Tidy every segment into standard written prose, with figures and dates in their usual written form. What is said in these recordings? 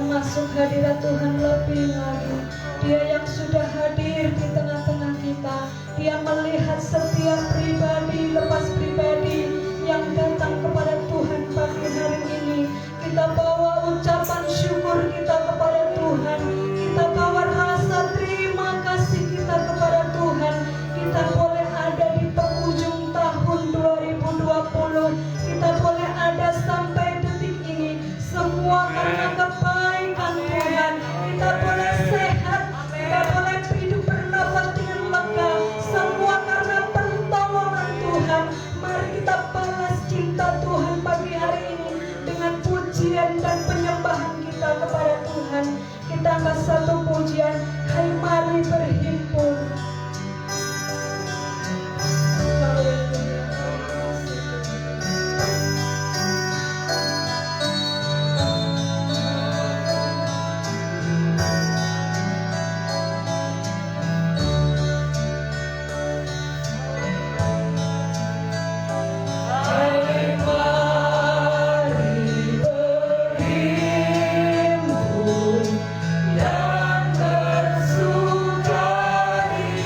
masuk hadirat Tuhan lebih lagi. Dia yang sudah hadir di tengah-tengah kita. Dia melihat setiap pribadi lepas pribadi yang datang kepada Tuhan pagi hari ini. Kita bawa ucapan syukur kita kepada Tuhan. Kita bawa rasa terima kasih kita kepada Tuhan. Kita boleh ada di penghujung tahun 2020. Kita boleh ada sampai detik ini. Semua karena kebaikan Tuhan. Kita boleh sehat. Kita boleh hidup bernafas dengan lega. Semua karena pertolongan Tuhan. Mari kita balas cinta Tuhan pagi hari ini dengan pujian dan penyembahan kita kepada Tuhan. Kita angkat satu pujian. Hai mari berhimpun. Yang tersuka di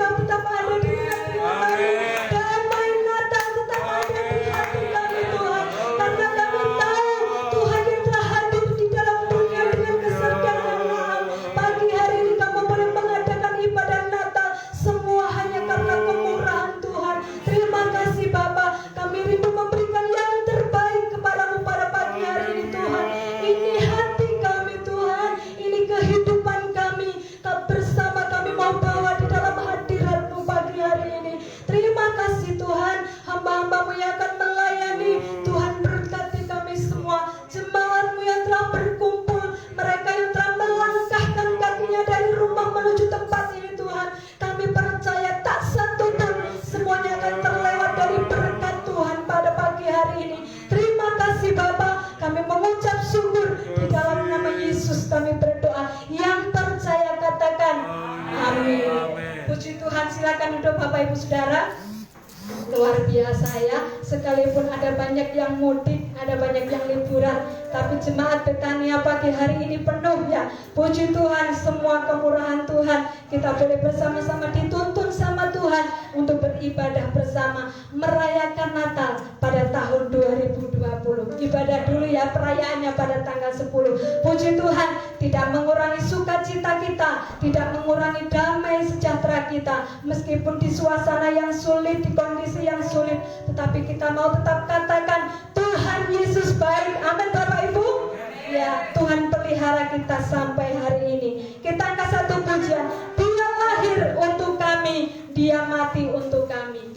sukacita tetap ada di hati kami. Damai Natal tetap ada di hati kami Tuhan. Karena kami tahu Tuhan yang telah hadir di dalam dunia dengan keserdaran alam. Pagi hari ini kamu boleh mengadakan ibadah Natal semua hanya karena kemurahan Tuhan. Terima kasih Bapa. Kami rindu memberikan yang terbaik kepadamu pada pagi hari ini Tuhan. Ini hati kami Tuhan. Ini kehidupan kami. Bersama kami mau bawa di dalam hadirat-Mu pagi hari ini. Terima kasih Tuhan. Hamba-hamba-Mu yang akan melayani. Tuhan berkati kami semua. Jemaat-Mu yang telah berkumpul. Mereka yang telah melangkahkan kakinya dari rumah menuju tempat ini Tuhan. Kami percaya tak satu pun semuanya akan terlewat dari berkat Tuhan pada pagi hari ini. Terima kasih Bapa. Kami mengucap syukur di dalam nama Yesus kami berdoa. Yang percaya katakan amin. Puji Tuhan, silakan duduk Bapak Ibu Saudara. Luar biasa ya, sekalipun ada banyak yang mudik, ada banyak yang liburan, tapi jemaat Betania pagi hari ini penuh ya. Puji Tuhan, semua kemurahan Tuhan, kita boleh bersama-sama dituntun sama Tuhan untuk beribadah bersama, merayakan Natal pada tahun 2020. Ibadah dulu ya, perayaannya pada tanggal 10. Puji Tuhan, tidak mengurangi sukacita kita, tidak mengurangi damai sejahtera kita, meskipun di suasana yang sulit, di kondisi yang sulit, tetapi kita mau tetap katakan Tuhan Yesus baik. Amin Bapak Ibu. Ya, Tuhan pelihara kita sampai hari ini. Kita angkat satu pujian. Dia lahir untuk kami, Dia mati untuk kami.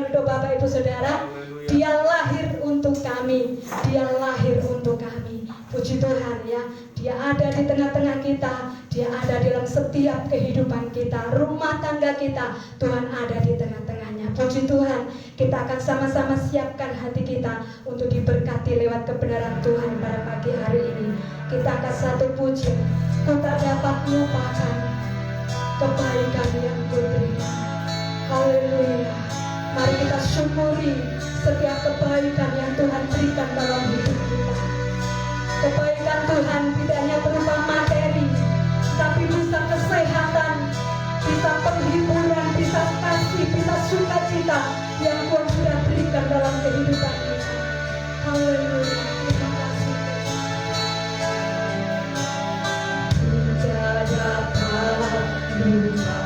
Ronaldo, Bapak Ibu Saudara, Dia lahir untuk kami, Dia lahir untuk kami. Puji Tuhan ya, Dia ada di tengah-tengah kita, Dia ada dalam setiap kehidupan kita, rumah tangga kita, Tuhan ada di tengah-tengahnya. Puji Tuhan, kita akan sama-sama siapkan hati kita untuk diberkati lewat kebenaran Tuhan pada pagi hari ini. Kita akan satu puji, ku tak dapat melupakan kebaikan yang Kau berikan. Haleluya. Mari kita syukuri setiap kebaikan yang Tuhan berikan dalam hidup kita. Kebaikan Tuhan tidak hanya berupa materi, tapi bisa kesehatan, bisa penghiburan, bisa kasih, bisa sukacita yang Tuhan sudah berikan dalam kehidupan kita. Haleluya. Terima kasih. Tidak dapat lupakan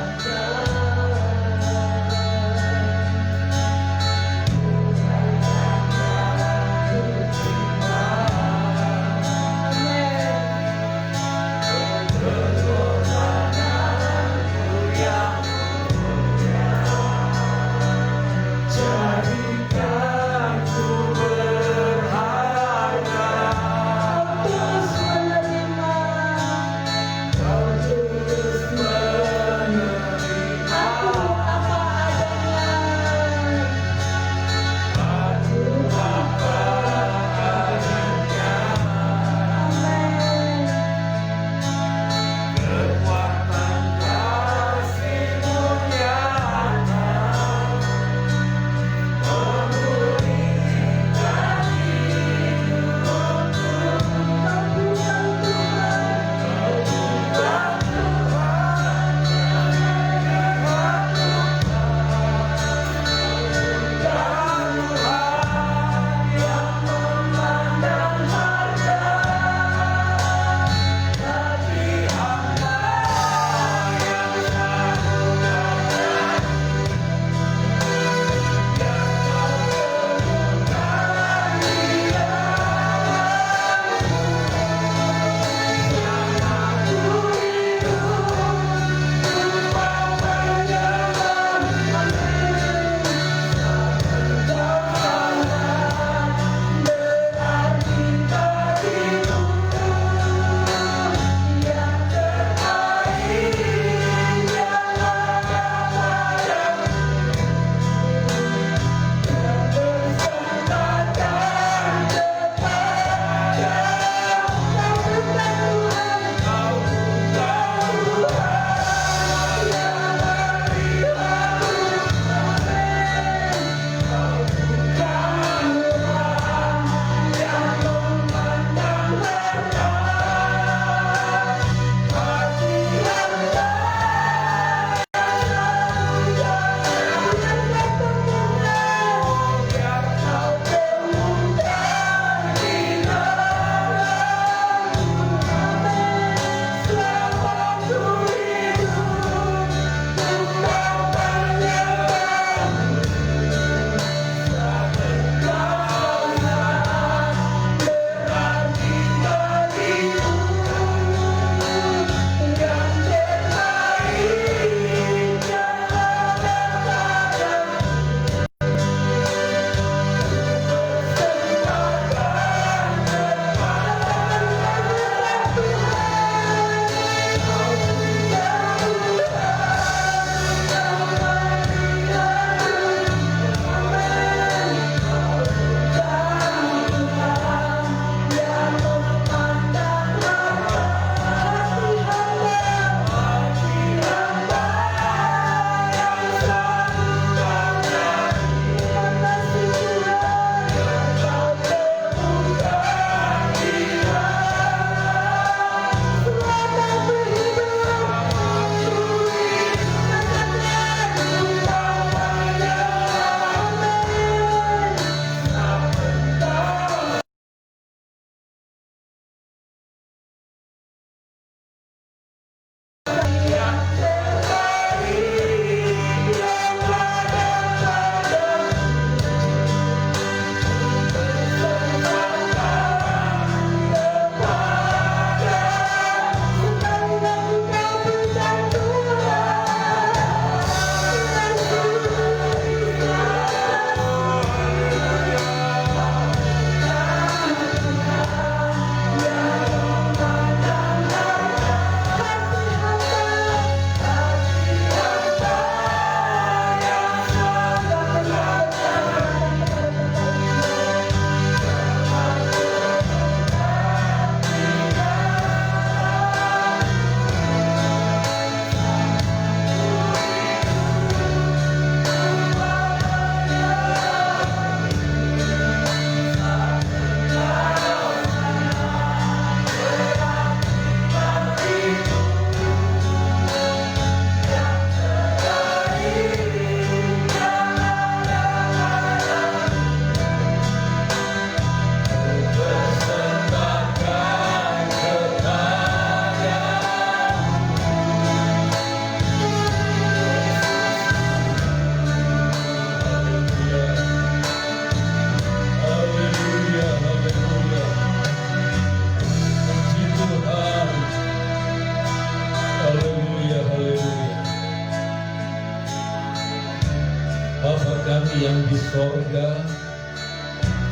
yang di sorga,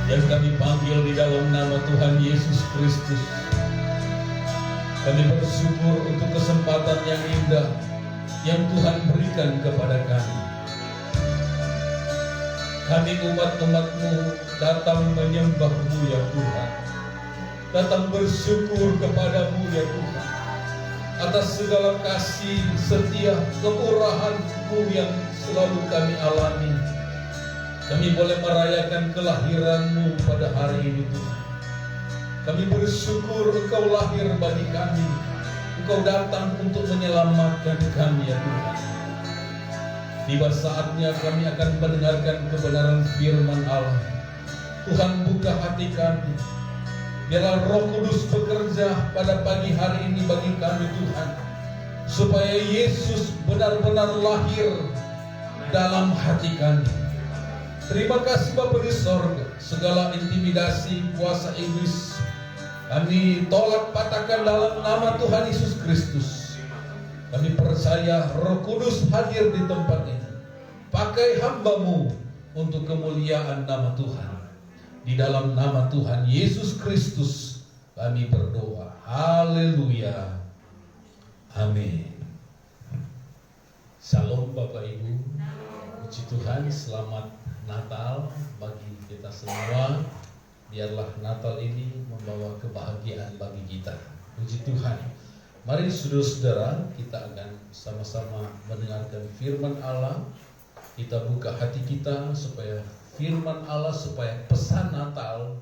yang kami panggil di dalam nama Tuhan Yesus Kristus. Kami bersyukur untuk kesempatan yang indah yang Tuhan berikan kepada kami. Kami umat-umat-Mu datang menyembah-Mu ya Tuhan. Datang bersyukur kepada-Mu ya Tuhan, atas segala kasih, setia, kemurahan-Mu yang selalu kami alami. Kami boleh merayakan kelahiran-Mu pada hari ini Tuhan. Kami bersyukur Engkau lahir bagi kami. Engkau datang untuk menyelamatkan kami ya Tuhan. Tiba saatnya kami akan mendengarkan kebenaran firman Allah. Tuhan, buka hati kami. Biarlah Roh Kudus bekerja pada pagi hari ini bagi kami Tuhan, supaya Yesus benar-benar lahir dalam hati kami. Terima kasih Bapa di sorga. Segala intimidasi kuasa iblis kami tolak patahkan dalam nama Tuhan Yesus Kristus. Kami percaya Roh Kudus hadir di tempat ini. Pakai hamba-Mu untuk kemuliaan nama Tuhan. Di dalam nama Tuhan Yesus Kristus kami berdoa. Haleluya. Amin. Shalom Bapak Ibu. Puji Tuhan, selamat Natal bagi kita semua. Biarlah Natal ini membawa kebahagiaan bagi kita. Puji Tuhan. Mari saudara-saudara, kita akan sama-sama mendengarkan firman Allah. Kita buka hati kita supaya firman Allah, supaya pesan Natal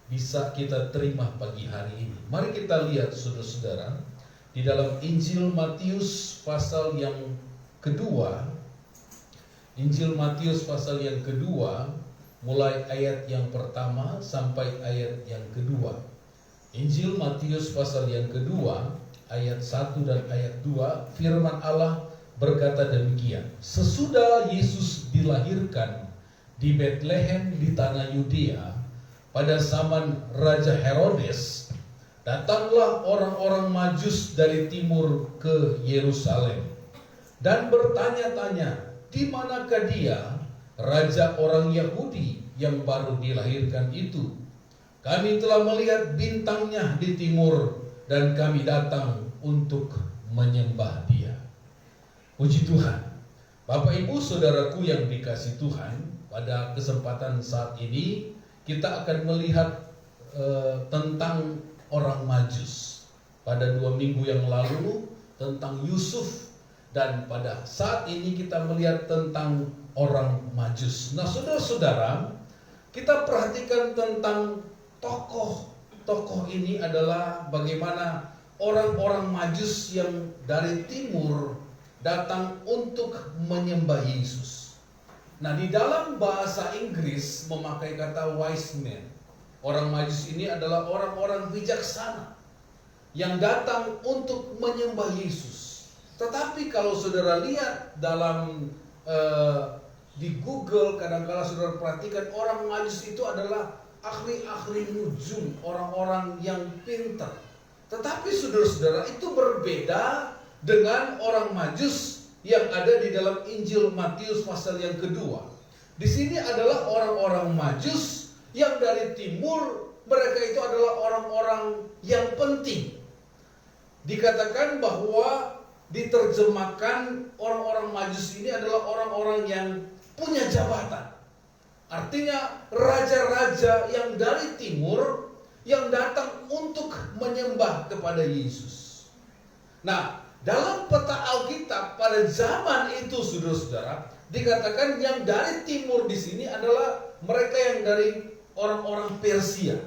bisa kita terima pagi hari ini. Mari kita lihat saudara-saudara, di dalam Injil Matius pasal yang kedua. Injil Matius pasal yang kedua, mulai ayat yang pertama sampai ayat yang kedua. Injil Matius pasal yang kedua, ayat 1 dan ayat 2, firman Allah berkata demikian. Sesudah Yesus dilahirkan di Betlehem di tanah Yudea pada zaman Raja Herodes, datanglah orang-orang Majus dari timur ke Yerusalem dan bertanya-tanya, di manakah dia, raja orang Yahudi yang baru dilahirkan itu? Kami telah melihat bintangnya di timur dan kami datang untuk menyembah dia. Puji Tuhan. Bapak Ibu Saudaraku yang dikasihi Tuhan, pada kesempatan saat ini kita akan melihat tentang orang Majus. Pada 2 minggu yang lalu tentang Yusuf, dan pada saat ini kita melihat tentang orang Majus. Nah saudara-saudara, kita perhatikan tentang tokoh ini adalah bagaimana orang-orang Majus yang dari timur datang untuk menyembah Yesus. Nah di dalam bahasa Inggris memakai kata wise men. Orang Majus ini adalah orang-orang bijaksana yang datang untuk menyembah Yesus. Tetapi kalau saudara lihat dalam di Google, kadang-kala saudara perhatikan orang Majus itu adalah ahli-ahli nujum, orang-orang yang pintar. Tetapi saudara-saudara, itu berbeda dengan orang Majus yang ada di dalam Injil Matius pasal yang kedua. Di sini adalah orang-orang Majus yang dari timur, mereka itu adalah orang-orang yang penting. Dikatakan bahwa diterjemahkan orang-orang Majus ini adalah orang-orang yang punya jabatan. Artinya raja-raja yang dari timur yang datang untuk menyembah kepada Yesus. Nah, dalam peta Alkitab pada zaman itu saudara-saudara, dikatakan yang dari timur di sini adalah mereka yang dari orang-orang Persia.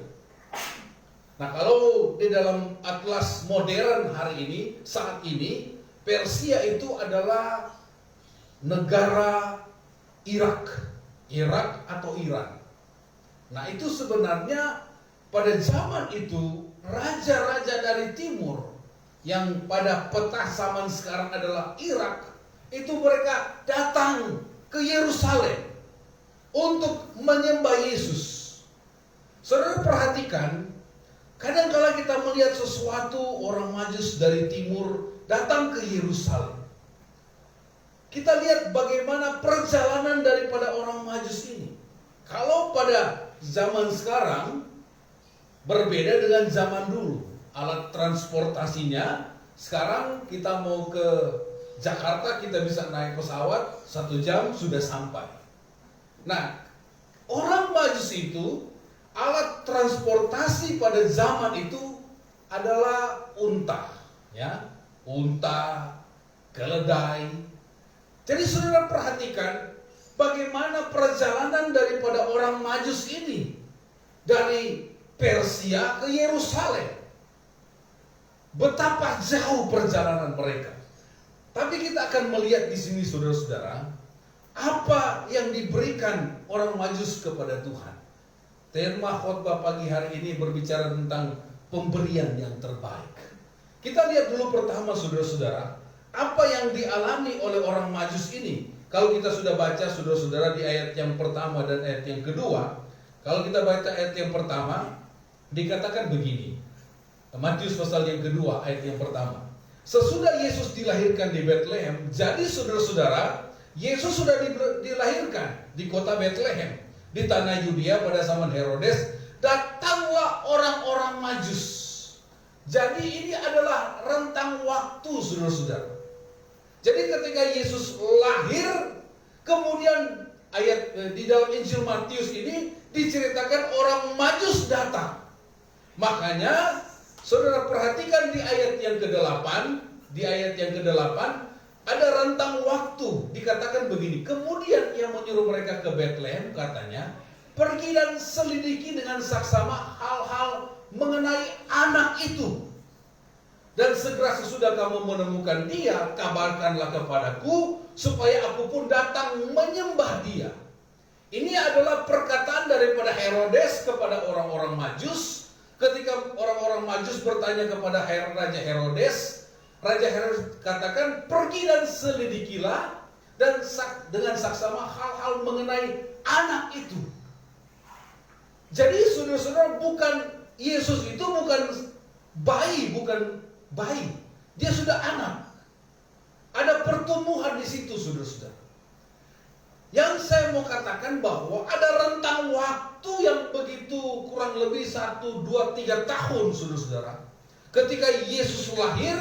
Nah, kalau di dalam atlas modern hari ini, saat ini, Persia itu adalah negara Irak atau Iran. Nah itu sebenarnya pada zaman itu raja-raja dari timur yang pada peta zaman sekarang adalah Irak, itu mereka datang ke Yerusalem untuk menyembah Yesus. Saudara perhatikan, kadang-kala kita melihat sesuatu, orang Majus dari timur datang ke Yerusalem. kita lihat bagaimana perjalanan daripada orang Majus ini. Kalau pada zaman sekarang berbeda dengan zaman dulu. Alat transportasinya, sekarang kita mau ke Jakarta, kita bisa naik pesawat 1 jam sudah sampai. Nah, orang Majus itu, alat transportasi pada zaman itu adalah unta, ya, unta, keledai. Jadi saudara perhatikan bagaimana perjalanan daripada orang Majus ini dari Persia ke Yerusalem. Betapa jauh perjalanan mereka. Tapi kita akan melihat di sini saudara-saudara, apa yang diberikan orang Majus kepada Tuhan. Tema khotbah pagi hari ini berbicara tentang pemberian yang terbaik. Kita lihat dulu pertama saudara-saudara, apa yang dialami oleh orang Majus ini. Kalau kita sudah baca saudara-saudara di ayat yang pertama dan ayat yang kedua, kalau kita baca ayat yang pertama, dikatakan begini. Matius pasal yang kedua ayat yang pertama. Sesudah Yesus dilahirkan di Betlehem, jadi saudara-saudara, Yesus sudah dilahirkan di kota Betlehem, di tanah Yudea pada zaman Herodes. Datanglah orang-orang Majus. Jadi ini adalah rentang waktu saudara-saudara. Jadi ketika Yesus lahir, kemudian di dalam Injil Matius ini diceritakan orang Majus datang. Makanya saudara perhatikan di ayat yang ke-8, ada rentang waktu dikatakan begini. Kemudian ia menyuruh mereka ke Betlehem, katanya, pergi dan selidiki dengan saksama hal-hal mengenai anak itu. Dan segera sesudah kamu menemukan dia, kabarkanlah kepadaku, supaya aku pun datang menyembah dia. Ini adalah perkataan daripada Herodes kepada orang-orang Majus. Ketika orang-orang Majus bertanya kepada Raja Herodes, Raja Herodes katakan, pergi dan selidikilah, dan dengan saksama hal-hal mengenai anak itu. Jadi saudara-saudara, Yesus itu bukan bayi, dia sudah anak. Ada pertumbuhan di situ saudara-saudara. Yang saya mau katakan bahwa ada rentang waktu yang begitu kurang lebih 1, 2, 3 tahun saudara-saudara. Ketika Yesus lahir,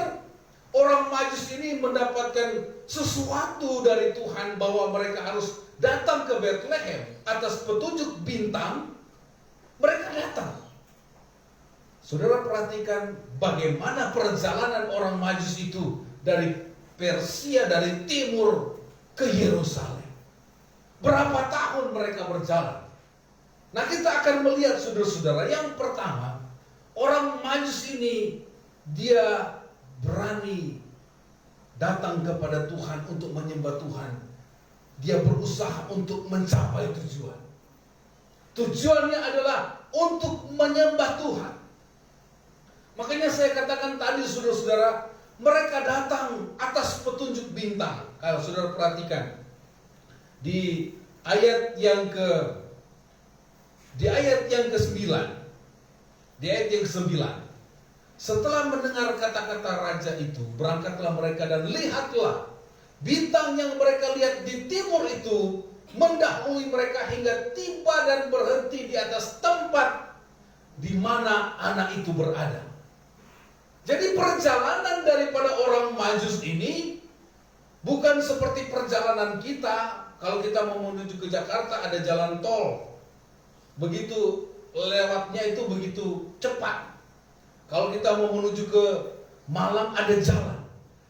orang Majus ini mendapatkan sesuatu dari Tuhan bahwa mereka harus datang ke Betlehem atas petunjuk bintang. Mereka datang. Saudara perhatikan bagaimana perjalanan orang Majus itu dari Persia, dari timur ke Yerusalem. Berapa tahun mereka berjalan? Nah, kita akan melihat saudara-saudara, yang pertama, orang Majus ini dia berani datang kepada Tuhan untuk menyembah Tuhan. Dia berusaha untuk mencapai tujuan. Tujuannya adalah untuk menyembah Tuhan. Makanya saya katakan tadi saudara-saudara, mereka datang atas petunjuk bintang. Kalau saudara perhatikan di ayat yang ke-9, di ayat yang ke-9, setelah mendengar kata-kata raja itu, berangkatlah mereka dan lihatlah bintang yang mereka lihat di timur itu mendahului mereka hingga tiba dan berhenti di atas tempat di mana anak itu berada. Jadi perjalanan daripada orang Majus ini bukan seperti perjalanan kita. Kalau kita mau menuju ke Jakarta ada jalan tol, begitu lewatnya itu begitu cepat. Kalau kita mau menuju ke Malang ada jalan.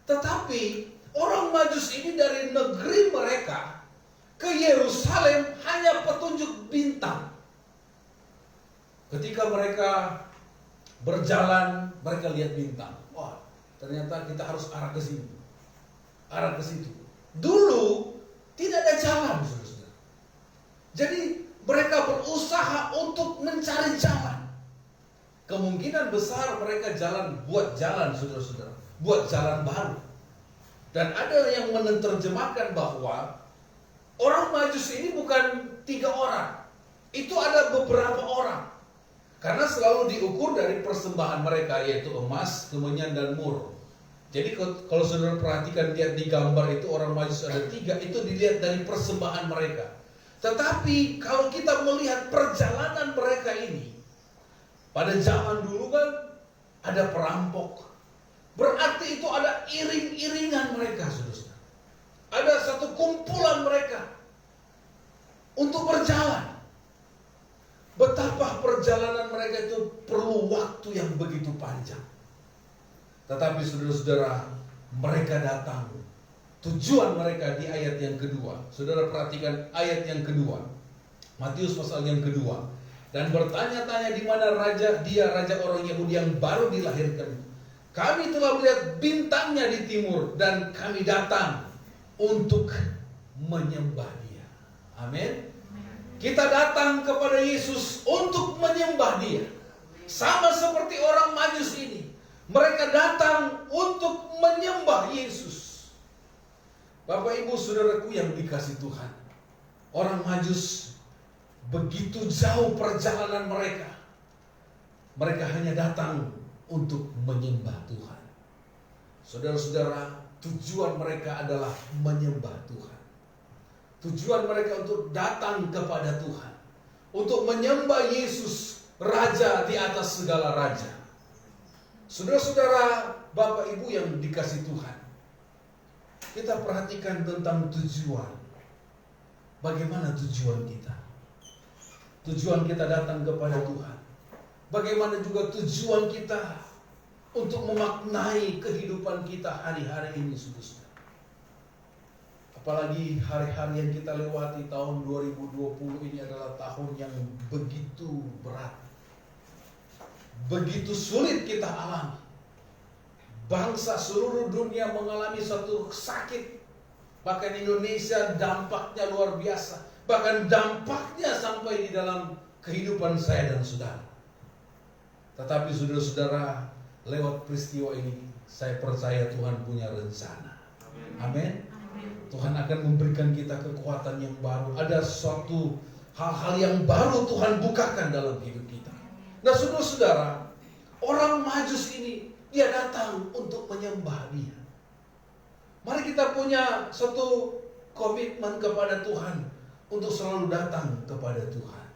Tetapi orang Majus ini dari negeri mereka ke Yerusalem hanya petunjuk bintang. Ketika mereka berjalan, mereka lihat bintang. Wah, ternyata kita harus arah ke sini, arah ke situ. Dulu tidak ada jalan, saudara-saudara. Jadi mereka berusaha untuk mencari jalan. Kemungkinan besar mereka buat jalan, saudara-saudara, buat jalan baru. Dan ada yang menerjemahkan bahwa orang Majus ini bukan 3 orang, itu ada beberapa orang. Karena selalu diukur dari persembahan mereka, yaitu emas, kemenyan, dan mur. Jadi kalau saudara perhatikan, lihat di gambar itu orang Majus ada 3, itu dilihat dari persembahan mereka. Tetapi kalau kita melihat perjalanan mereka ini, pada zaman dulu kan ada perampok. Berarti itu ada iring-iringan mereka, saudara. Ada satu kumpulan mereka untuk berjalan. Betapa perjalanan mereka itu perlu waktu yang begitu panjang. Tetapi saudara-saudara, mereka datang. Tujuan mereka di ayat yang kedua. Saudara perhatikan ayat yang kedua. Matius pasal yang kedua. Dan bertanya-tanya di mana raja orang Yahudi yang baru dilahirkan. Kami telah melihat bintangnya di timur dan kami datang untuk menyembah dia. Amin. Kita datang kepada Yesus untuk menyembah dia. Sama seperti orang Majus ini. Mereka datang untuk menyembah Yesus. Bapak ibu saudaraku yang dikasih Tuhan, orang Majus begitu jauh perjalanan mereka. Mereka hanya datang untuk menyembah Tuhan. Saudara-saudara, tujuan mereka adalah menyembah Tuhan. Tujuan mereka untuk datang kepada Tuhan, untuk menyembah Yesus, Raja di atas segala raja. Saudara-saudara, Bapak Ibu yang dikasih Tuhan, kita perhatikan tentang tujuan. Bagaimana tujuan kita? Tujuan kita datang kepada Tuhan. Bagaimana juga tujuan kita untuk memaknai kehidupan kita hari-hari ini, saudara. Apalagi hari-hari yang kita lewati, tahun 2020 ini adalah tahun yang begitu berat. Begitu sulit kita alami. Bangsa seluruh dunia mengalami satu sakit. Bahkan Indonesia dampaknya luar biasa. Bahkan dampaknya sampai di dalam kehidupan saya dan saudara. Tetapi saudara-saudara, lewat peristiwa ini, saya percaya Tuhan punya rencana. Amin. Tuhan akan memberikan kita kekuatan yang baru. Ada suatu hal-hal yang baru Tuhan bukakan dalam hidup kita. Nah saudara-saudara, orang Majus ini, dia datang untuk menyembah dia. Mari kita punya satu komitmen kepada Tuhan untuk selalu datang kepada Tuhan,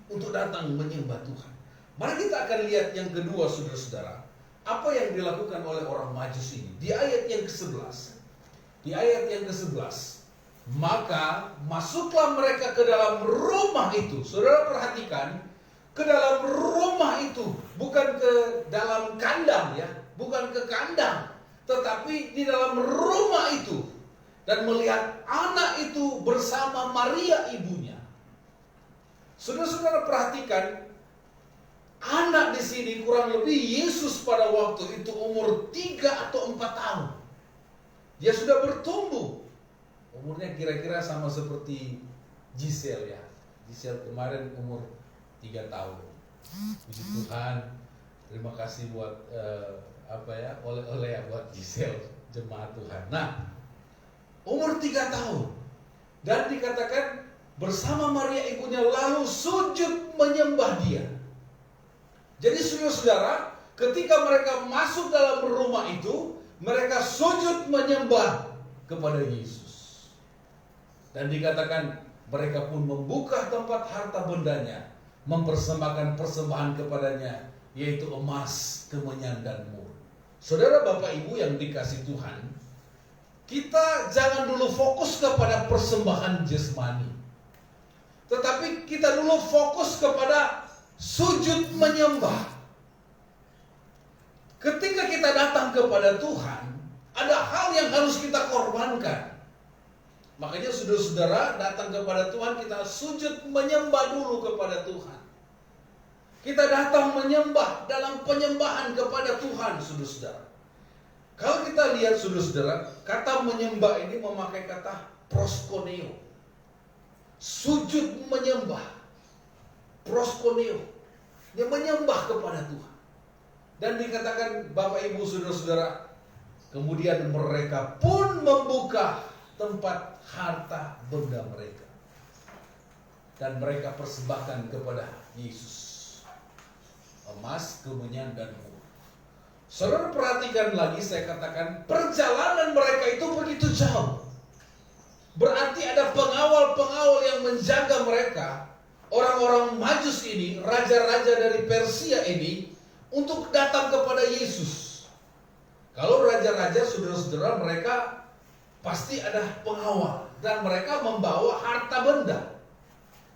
untuk datang menyembah Tuhan. Mari kita akan lihat yang kedua, saudara-saudara, apa yang dilakukan oleh orang Majus ini di ayat yang ke-11. Di ayat yang ke-11, maka masuklah mereka ke dalam rumah itu. Saudara perhatikan, ke dalam rumah itu, bukan ke dalam kandang ya, bukan ke kandang, tetapi di dalam rumah itu, dan melihat anak itu bersama Maria ibunya. Saudara-saudara perhatikan, anak di sini kurang lebih Yesus pada waktu itu umur 3 atau 4 tahun. Dia sudah bertumbuh. Umurnya kira-kira sama seperti Giselle ya. Giselle kemarin umur 3 tahun. Puji Tuhan. Terima kasih buat oleh-oleh ya buat Giselle, jemaat Tuhan. Nah, umur 3 tahun. Dan dikatakan bersama Maria ibunya lalu sujud menyembah dia. Jadi saudara-saudara, ketika mereka masuk dalam rumah itu, mereka sujud menyembah kepada Yesus. Dan dikatakan mereka pun membuka tempat harta bendanya, mempersembahkan persembahan kepadanya, yaitu emas, kemenyan, dan mur. Saudara Bapak Ibu yang dikasih Tuhan, kita jangan dulu fokus kepada persembahan jasmani, tetapi kita dulu fokus kepada sujud menyembah. Ketika kita datang kepada Tuhan, ada hal yang harus kita korbankan. Makanya saudara-saudara datang kepada Tuhan, kita sujud menyembah dulu kepada Tuhan. Kita datang menyembah dalam penyembahan kepada Tuhan, saudara-saudara. Kalau kita lihat saudara-saudara, kata menyembah ini memakai kata proskuneo. Sujud menyembah. Proskuneo. Dia menyembah kepada Tuhan. Dan dikatakan Bapak Ibu saudara-saudara, kemudian mereka pun membuka tempat harta benda mereka. Dan mereka persembahkan kepada Yesus emas, kemenyan, dan mur. Saudara perhatikan lagi, saya katakan perjalanan mereka itu begitu jauh. Berarti ada pengawal-pengawal yang menjaga mereka. Orang-orang Majus ini, raja-raja dari Persia ini, untuk datang kepada Yesus. Kalau raja-raja, saudara-saudara, mereka pasti ada pengawal. Dan mereka membawa harta benda.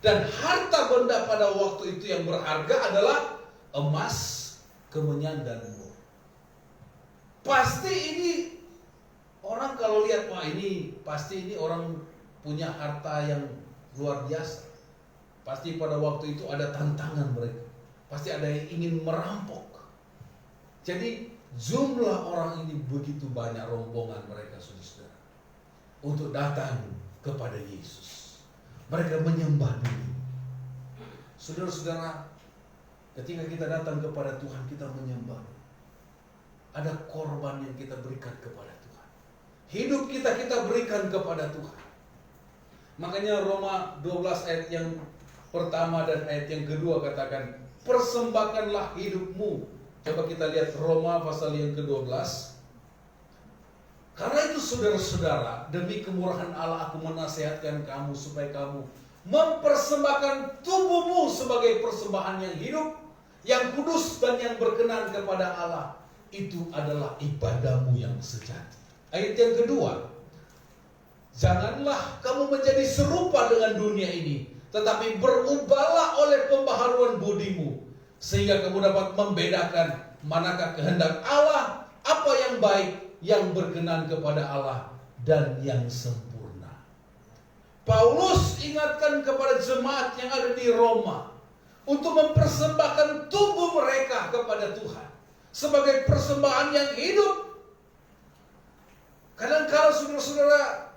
Dan harta benda pada waktu itu yang berharga adalah emas, kemenyan, dan mur. Pasti ini orang kalau lihat, wah ini pasti ini orang punya harta yang luar biasa. Pasti pada waktu itu ada tantangan mereka. Pasti ada yang ingin merampok. Jadi jumlah orang ini begitu banyak, rombongan mereka, saudara-saudara, untuk datang kepada Yesus. Mereka menyembah dulu. Saudara-saudara, ketika kita datang kepada Tuhan, kita menyembah. Ada korban yang kita berikan kepada Tuhan. Hidup kita berikan kepada Tuhan. Makanya Roma 12 ayat yang pertama dan ayat yang kedua katakan, persembahkanlah hidupmu. Coba kita lihat Roma pasal yang ke-12. Karena itu saudara-saudara, demi kemurahan Allah aku menasihatkan kamu supaya kamu mempersembahkan tubuhmu sebagai persembahan yang hidup, yang kudus dan yang berkenan kepada Allah. Itu adalah ibadahmu yang sejati. Ayat yang kedua, janganlah kamu menjadi serupa dengan dunia ini, tetapi berubahlah oleh pembaharuan budimu, sehingga kamu dapat membedakan manakah kehendak Allah, apa yang baik, yang berkenan kepada Allah, dan yang sempurna. Paulus ingatkan kepada jemaat yang ada di Roma untuk mempersembahkan tubuh mereka kepada Tuhan sebagai persembahan yang hidup. Kadang-kala saudara-saudara,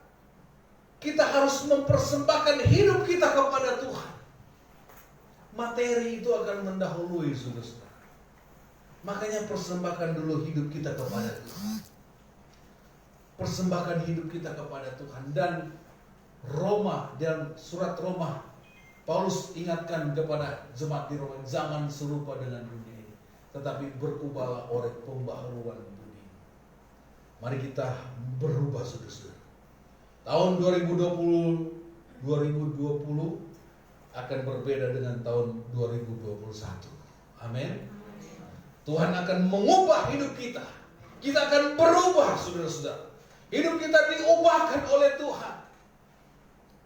kita harus mempersembahkan hidup kita kepada Tuhan. Materi itu akan mendahului saudara-saudara. Makanya persembahkan dulu hidup kita kepada Tuhan. Persembahkan hidup kita kepada Tuhan. Dan Roma, dan surat Roma, Paulus ingatkan kepada jemaat di Roma, jangan serupa dengan dunia ini, tetapi berubahlah oleh pembaharuan budi. Mari kita berubah saudara-saudara. Tahun 2020 akan berbeda dengan tahun 2021. Amin. Tuhan akan mengubah hidup kita. Kita akan berubah saudara-saudara. Hidup kita diubahkan oleh Tuhan.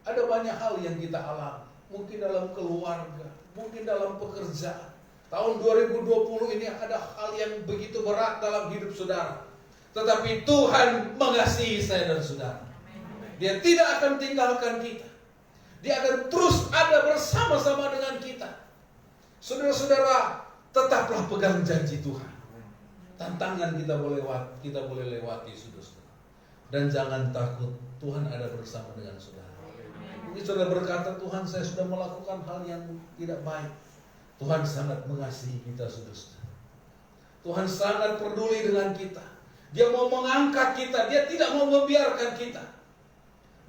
Ada banyak hal yang kita alami. Mungkin dalam keluarga, mungkin dalam pekerjaan. Tahun 2020 ini ada hal yang begitu berat dalam hidup saudara. Tetapi Tuhan mengasihi saya dan saudara. Dia tidak akan tinggalkan kita. Dia akan terus ada bersama-sama dengan kita. Saudara-saudara, tetaplah pegang janji Tuhan. Tantangan kita boleh lewati saudara-saudara. Dan jangan takut, Tuhan ada bersama dengan saudara. Mungkin saudara berkata, Tuhan saya sudah melakukan hal yang tidak baik. Tuhan sangat mengasihi kita saudara-saudara. Tuhan sangat peduli dengan kita. Dia mau mengangkat kita, dia tidak mau membiarkan kita.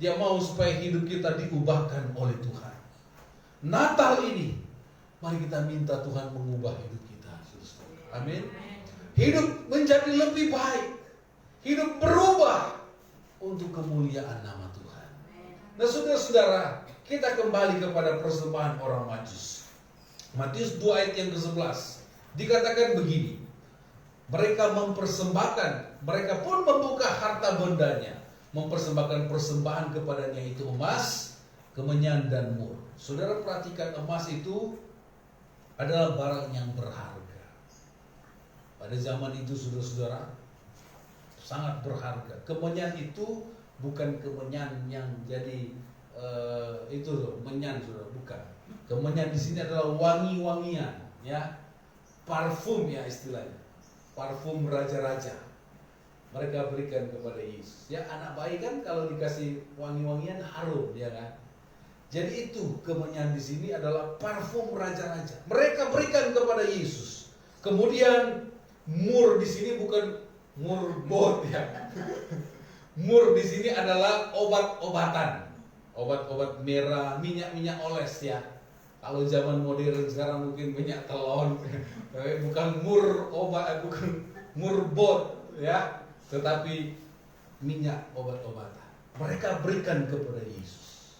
Dia mau supaya hidup kita diubahkan oleh Tuhan. Natal ini, mari kita minta Tuhan mengubah hidup kita saudara-saudara. Amin. Hidup menjadi lebih baik. Hidup berubah untuk kemuliaan nama Tuhan. Nah saudara-saudara, kita kembali kepada persembahan orang Majus. Matius 2 ayat yang ke-11 dikatakan begini, mereka mempersembahkan, mereka pun membuka harta bendanya, mempersembahkan persembahan kepadanya, itu emas, kemenyan, dan mur. Saudara perhatikan, emas itu adalah barang yang berharga. Pada zaman itu saudara-saudara, sangat berharga. Kemenyan itu bukan kemenyan yang jadi itu loh, menyan saudara, bukan. Kemenyan di sini adalah wangi-wangian, ya, parfum ya istilahnya, parfum raja-raja. Mereka berikan kepada Yesus. Ya anak bayi kan kalau dikasih wangi-wangian harum, ya kan. Jadi itu kemenyan di sini adalah parfum raja-raja. Mereka berikan kepada Yesus. Kemudian mur di sini bukan murbot ya. Mur di sini adalah obat-obatan, obat-obat merah, minyak-minyak oles ya. Kalau zaman modern sekarang mungkin minyak telon, bukan mur obat, bukan murbot, ya, tetapi minyak obat-obatan. Mereka berikan kepada Yesus.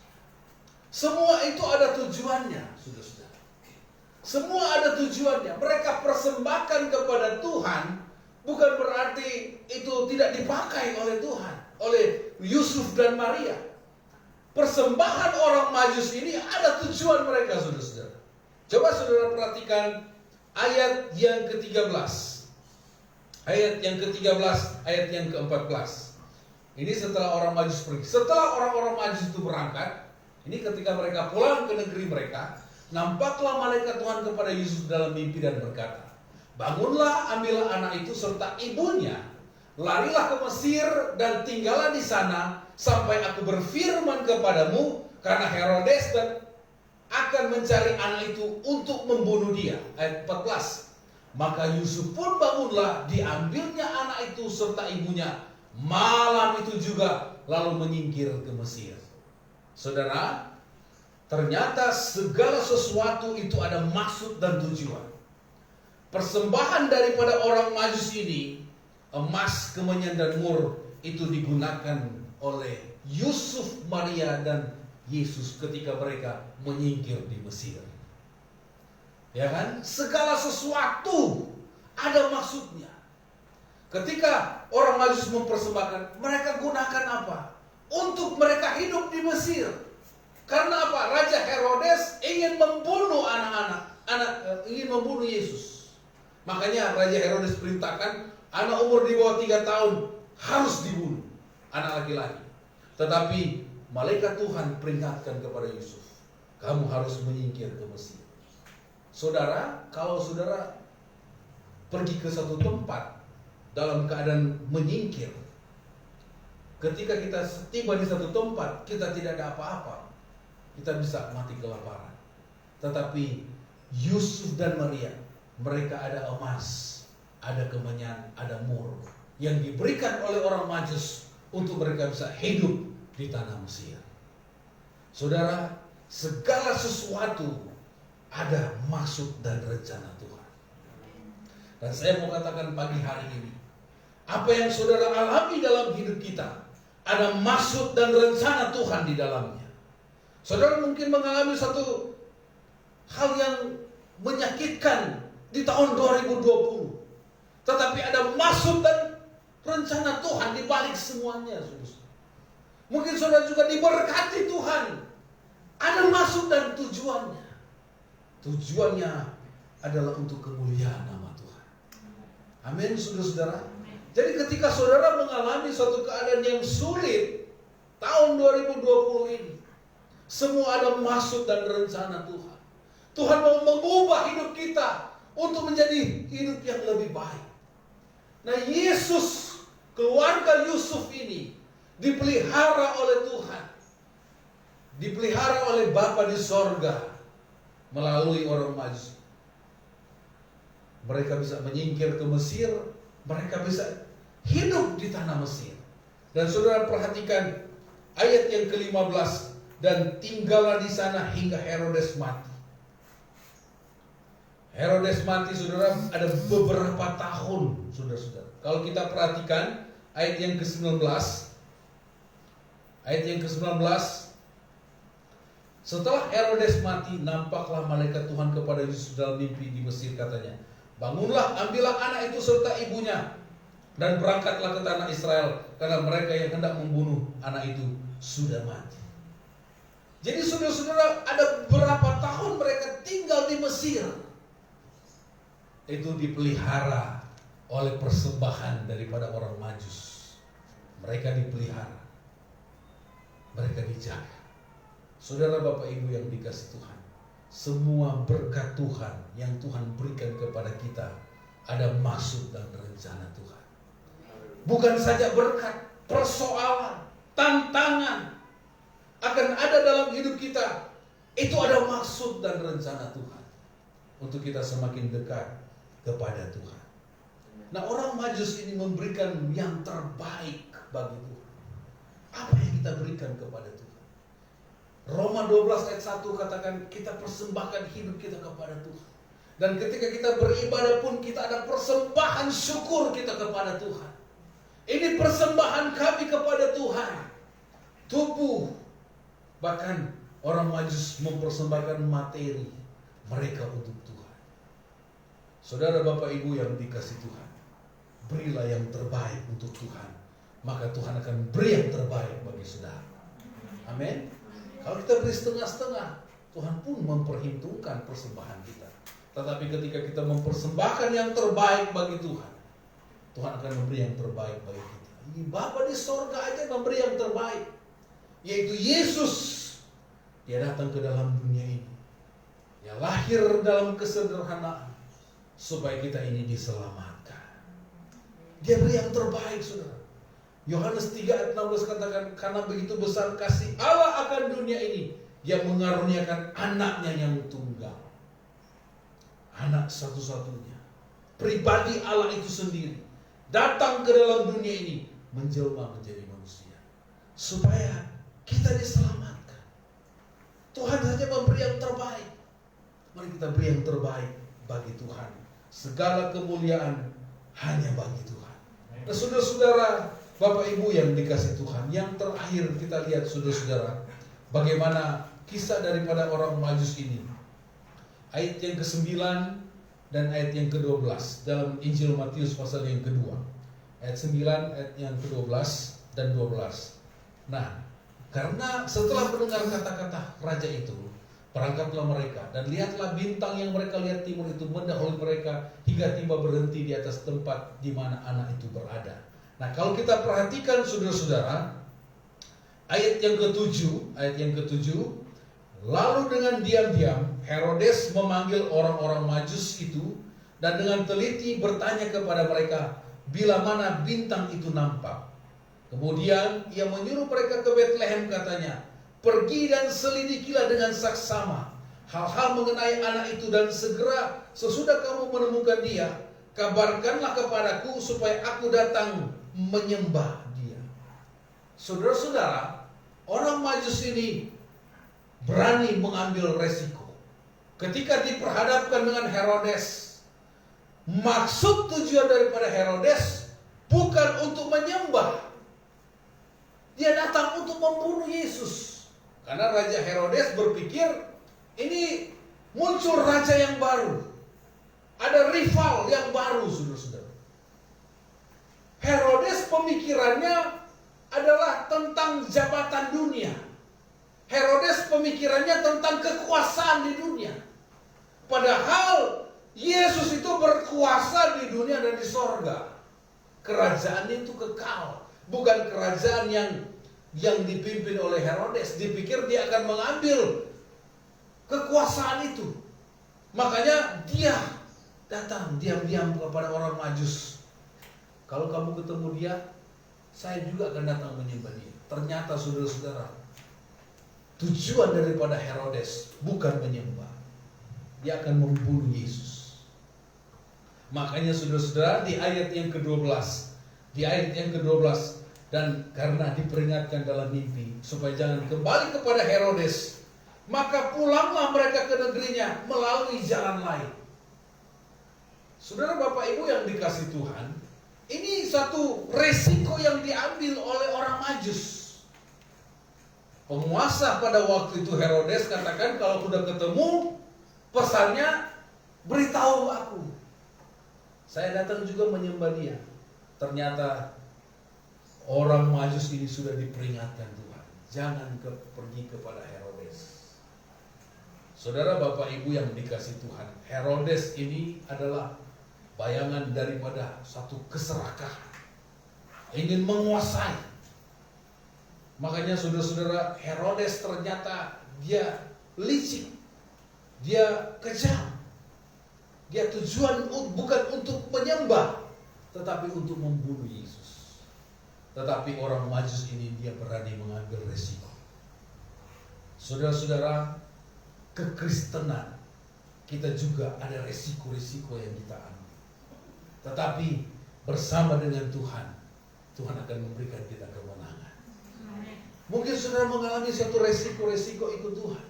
Semua itu ada tujuannya, saudara-saudara. Semua ada tujuannya. Mereka persembahkan kepada Tuhan, bukan berarti itu tidak dipakai oleh Tuhan, oleh Yusuf dan Maria. Persembahan orang Majus ini ada tujuan mereka, saudara-saudara. Coba saudara perhatikan ayat yang ke-13. Ayat yang ke-13, ayat yang ke-14. Ini setelah orang Majus pergi. Setelah orang-orang Majus itu berangkat, ini ketika mereka pulang ke negeri mereka, nampaklah malaikat Tuhan kepada Yusuf dalam mimpi dan berkata, bangunlah, ambillah anak itu serta ibunya, larilah ke Mesir dan tinggallah di sana sampai aku berfirman kepadamu, karena Herodes akan mencari anak itu untuk membunuh dia. Ayat 14. Maka Yusuf pun bangunlah, diambilnya anak itu serta ibunya malam itu juga, lalu menyingkir ke Mesir. Saudara, ternyata segala sesuatu itu ada maksud dan tujuan. Persembahan daripada orang Majus ini, emas, kemenyan dan mur, itu digunakan oleh Yusuf, Maria dan Yesus ketika mereka menyingkir di Mesir. Ya kan? Segala sesuatu ada maksudnya. Ketika orang Majus mempersembahkan, mereka gunakan apa? Untuk mereka hidup di Mesir. Karena apa? Raja Herodes ingin membunuh ingin membunuh Yesus. Makanya Raja Herodes perintahkan anak umur di bawah 3 tahun harus dibunuh, anak laki-laki. Tetapi malaikat Tuhan peringatkan kepada Yusuf, kamu harus menyingkir ke Mesir. Saudara, kalau saudara pergi ke satu tempat dalam keadaan menyingkir, ketika kita tiba di satu tempat, kita tidak ada apa-apa, kita bisa mati kelaparan. Tetapi Yusuf dan Maria, mereka ada emas, ada kemenyan, ada mur yang diberikan oleh orang Majus untuk mereka bisa hidup di tanah Mesir. Saudara, segala sesuatu ada maksud dan rencana Tuhan. Dan saya mau katakan pagi hari ini, apa yang saudara alami dalam hidup kita, ada maksud dan rencana Tuhan di dalamnya. Saudara mungkin mengalami satu hal yang menyakitkan di tahun 2020. Tetapi ada maksud dan rencana Tuhan di balik semuanya. Mungkin saudara juga diberkati Tuhan. Ada maksud dan tujuannya. Tujuannya adalah untuk kemuliaan nama Tuhan. Amin, saudara-saudara. Jadi ketika saudara mengalami suatu keadaan yang sulit tahun 2020 ini, semua ada maksud dan rencana Tuhan. Tuhan mau mengubah hidup kita untuk menjadi hidup yang lebih baik. Nah, Yesus, keluarga Yusuf ini dipelihara oleh Tuhan. Dipelihara oleh Bapa di sorga melalui orang Majus. Mereka bisa menyingkir ke Mesir, mereka bisa hidup di tanah Mesir. Dan saudara perhatikan ayat yang ke-15, dan tinggallah di sana hingga Herodes mati. Herodes mati, saudara, ada beberapa tahun, saudara-saudara. Kalau kita perhatikan ayat yang ke-19, setelah Herodes mati, nampaklah malaikat Tuhan kepada Yusuf dalam mimpi di Mesir, katanya, bangunlah, ambillah anak itu serta ibunya, dan berangkatlah ke tanah Israel, karena mereka yang hendak membunuh anak itu sudah mati. Jadi saudara-saudara, ada berapa tahun mereka tinggal di Mesir. Itu dipelihara oleh persembahan daripada orang Majus. Mereka dipelihara, mereka dijaga. Saudara, Bapak Ibu yang dikasihi Tuhan, semua berkat Tuhan yang Tuhan berikan kepada kita ada maksud dan rencana Tuhan. Bukan saja berkat, persoalan, tantangan akan ada dalam hidup kita. Itu ada maksud dan rencana Tuhan untuk kita semakin dekat kepada Tuhan. Nah, orang Majus ini memberikan yang terbaik bagi Tuhan. Apa yang kita berikan kepada Tuhan? Roma 12 ayat 1 katakan kita persembahkan hidup kita kepada Tuhan. Dan ketika kita beribadah pun kita ada persembahan syukur kita kepada Tuhan. Ini persembahan kami kepada Tuhan. Tubuh, bahkan orang Majus mempersembahkan materi mereka untuk Tuhan. Saudara Bapak Ibu yang dikasih Tuhan, berilah yang terbaik untuk Tuhan, maka Tuhan akan beri yang terbaik bagi saudara. Amin. Kalau kita beri setengah-setengah, Tuhan pun memperhitungkan persembahan kita. Tetapi ketika kita mempersembahkan yang terbaik bagi Tuhan, Tuhan akan memberi yang terbaik bagi kita. Bapa di sorga aja memberi yang terbaik, yaitu Yesus. Dia datang ke dalam dunia ini, dia lahir dalam kesederhanaan supaya kita ini diselamatkan. Dia beri yang terbaik, saudara. Yohanes 3 ayat 16 katakan, karena begitu besar kasih Allah akan dunia ini, dia mengaruniakan anaknya yang tunggal. Anak satu-satunya, pribadi Allah itu sendiri, datang ke dalam dunia ini, menjelma menjadi manusia, supaya kita diselamatkan. Tuhan saja memberi yang terbaik. Mari kita beri yang terbaik bagi Tuhan. Segala kemuliaan hanya bagi Tuhan. Nah, saudara-saudara, Bapak Ibu yang dikasih Tuhan, yang terakhir kita lihat saudara-saudara, bagaimana kisah daripada orang Majus ini. Ayat yang ke-9 dan ayat yang ke-12 dalam Injil Matius pasal yang kedua. Ayat 9, ayat yang ke-12 dan 12. Nah, karena setelah mendengar kata-kata raja itu, berangkatlah mereka, dan lihatlah bintang yang mereka lihat timur itu mendahului mereka hingga tiba berhenti di atas tempat di mana anak itu berada. Nah, kalau kita perhatikan saudara-saudara, ayat yang ke-7, lalu dengan diam-diam Herodes memanggil orang-orang Majus itu dan dengan teliti bertanya kepada mereka bila mana bintang itu nampak. Kemudian ia menyuruh mereka ke Betlehem, katanya, pergi dan selidikilah dengan saksama hal-hal mengenai anak itu, dan segera sesudah kamu menemukan dia, kabarkanlah kepadaku supaya aku datang menyembah dia. Saudara-saudara, orang Majus ini berani mengambil resiko. Ketika diperhadapkan dengan Herodes, maksud tujuan daripada Herodes bukan untuk menyembah. Dia datang untuk membunuh Yesus. Karena Raja Herodes berpikir, ini muncul raja yang baru, ada rival yang baru, saudara-saudara. Herodes pemikirannya adalah tentang jabatan dunia. Herodes pemikirannya tentang kekuasaan di dunia. Padahal Yesus itu berkuasa di dunia dan di sorga. Kerajaan itu kekal, bukan kerajaan yang dipimpin oleh Herodes. Dipikir dia akan mengambil kekuasaan itu. Makanya dia datang diam-diam kepada orang Majus. Kalau kamu ketemu dia, saya juga akan datang menyembah dia. Ternyata saudara-saudara, tujuan daripada Herodes bukan menyembah. Dia akan membunuh Yesus. Makanya saudara-saudara, di ayat yang ke-12, dan karena diperingatkan dalam mimpi supaya jangan kembali kepada Herodes, maka pulanglah mereka ke negerinya melalui jalan lain. Saudara Bapak Ibu yang dikasih Tuhan, ini satu resiko yang diambil oleh orang Majus. Penguasa pada waktu itu Herodes katakan, kalau sudah ketemu pesannya, beritahu aku, saya datang juga menyembah dia. Ternyata orang Majus ini sudah diperingatkan Tuhan, jangan pergi kepada Herodes. Saudara Bapak Ibu yang dikasih Tuhan, Herodes ini adalah bayangan daripada satu keserakahan, ingin menguasai. Makanya saudara-saudara, Herodes ternyata dia licik, dia kejam. Dia tujuan bukan untuk menyembah, tetapi untuk membunuh Yesus. Tetapi orang Majus ini dia berani mengambil resiko. Saudara-saudara, kekristenan kita juga ada resiko-resiko yang kita ambil. Tetapi bersama dengan Tuhan, Tuhan akan memberikan kita kemenangan. Mungkin saudara mengalami satu resiko-resiko ikut Tuhan.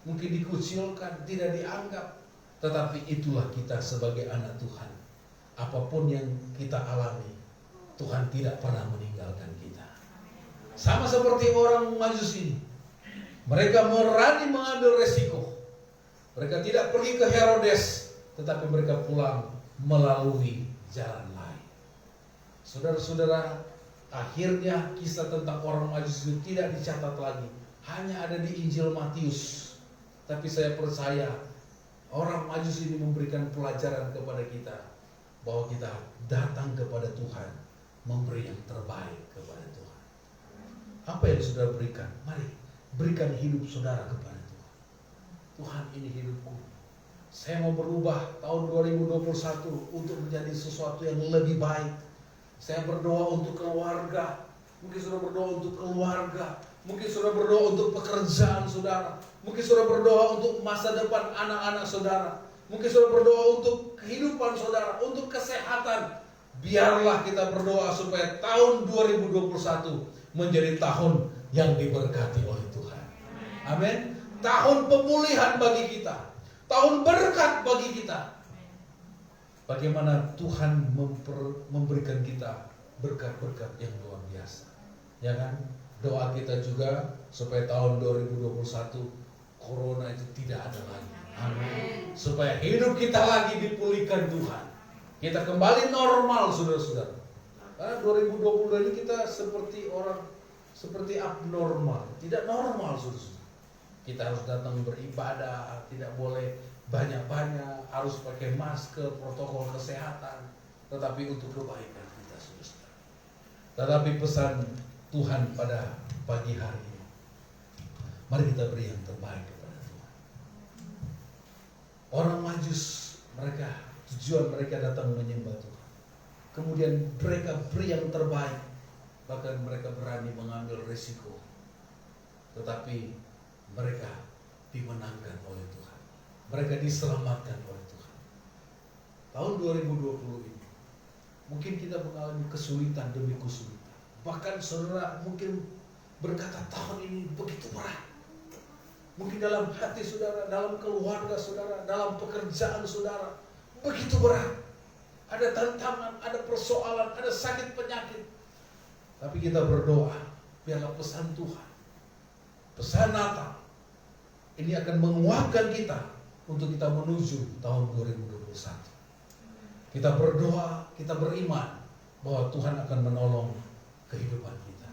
Mungkin dikucilkan, tidak dianggap. Tetapi itulah kita sebagai anak Tuhan. Apapun yang kita alami, Tuhan tidak pernah meninggalkan kita. Sama seperti orang Majus ini. Mereka berani mengambil resiko. Mereka tidak pergi ke Herodes, tetapi mereka pulang melalui jalan lain. Saudara-saudara, akhirnya kisah tentang orang Majus itu tidak dicatat lagi. Hanya ada di Injil Matius. Tapi saya percaya orang Majus ini memberikan pelajaran kepada kita bahwa kita datang kepada Tuhan, memberi yang terbaik kepada Tuhan. Apa yang saudara berikan? Mari berikan hidup saudara kepada Tuhan. Tuhan, ini hidupku. Saya mau berubah tahun 2021 untuk menjadi sesuatu yang lebih baik. Saya berdoa untuk keluarga. Mungkin saudara berdoa untuk keluarga. Mungkin saudara berdoa untuk pekerjaan saudara. Mungkin saudara berdoa untuk masa depan anak-anak saudara. Mungkin saudara berdoa untuk kehidupan saudara, untuk kesehatan. Biarlah kita berdoa supaya tahun 2021 menjadi tahun yang diberkati oleh Tuhan. Amin. Tahun pemulihan bagi kita. Tahun berkat bagi kita. Bagaimana Tuhan memberikan kita berkat-berkat yang luar biasa. Ya kan? Doa kita juga supaya tahun 2021 corona itu tidak ada lagi. Amin. Supaya hidup kita lagi dipulihkan Tuhan. Kita kembali normal, saudara-saudara. Karena 2020 ini kita seperti abnormal, tidak normal, saudara-saudara. Kita harus datang beribadah, tidak boleh banyak-banyak, harus pakai masker, protokol kesehatan, tetapi untuk kebaikan kita, saudara-saudara. Tetapi pesan Tuhan pada pagi hari ini, mari kita beri yang terbaik kepada Tuhan. Orang Majus, tujuan mereka datang menyembah Tuhan. Kemudian mereka beri yang terbaik, bahkan mereka berani mengambil risiko. Tetapi mereka dimenangkan oleh Tuhan. Mereka diselamatkan oleh Tuhan. Tahun 2020 ini, mungkin kita mengalami kesulitan demi kesulitan. Bahkan saudara mungkin berkata tahun ini begitu berat. Mungkin dalam hati saudara, dalam keluarga saudara, dalam pekerjaan saudara, begitu berat. Ada tantangan, ada persoalan, ada sakit penyakit. Tapi kita berdoa, biarlah pesan Tuhan, pesan Natal ini akan menguatkan kita untuk kita menuju tahun 2021. Kita berdoa, kita beriman bahwa Tuhan akan menolong kehidupan kita.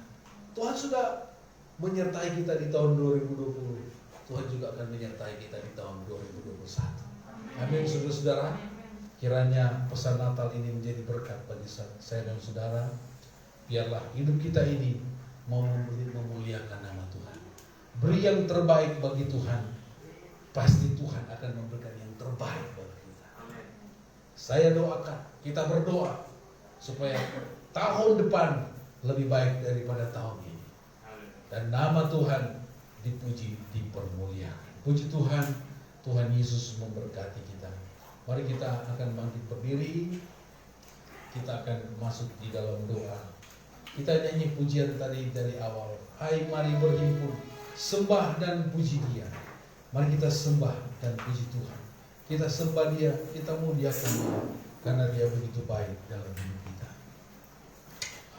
Tuhan sudah menyertai kita di tahun 2020. Tuhan juga akan menyertai kita di tahun 2021. Amin, saudara-saudara. Kiranya pesan Natal ini menjadi berkat bagi saya dan saudara. Biarlah hidup kita ini mau memuliakan nama Tuhan. Beri yang terbaik bagi Tuhan. Pasti Tuhan akan memberikan yang terbaik bagi kita. Saya doakan, kita berdoa supaya tahun depan lebih baik daripada tahun ini. Dan nama Tuhan dipuji, dipermuliakan. Puji Tuhan, Tuhan Yesus memberkati kita. Mari kita akan bangkit berdiri. Kita akan masuk di dalam doa. Kita nyanyi pujian tadi dari awal. Hai, mari berhimpun, sembah dan puji Dia. Mari kita sembah dan puji Tuhan. Kita sembah Dia, kita muliakan Dia, karena Dia begitu baik dalam hidup kita.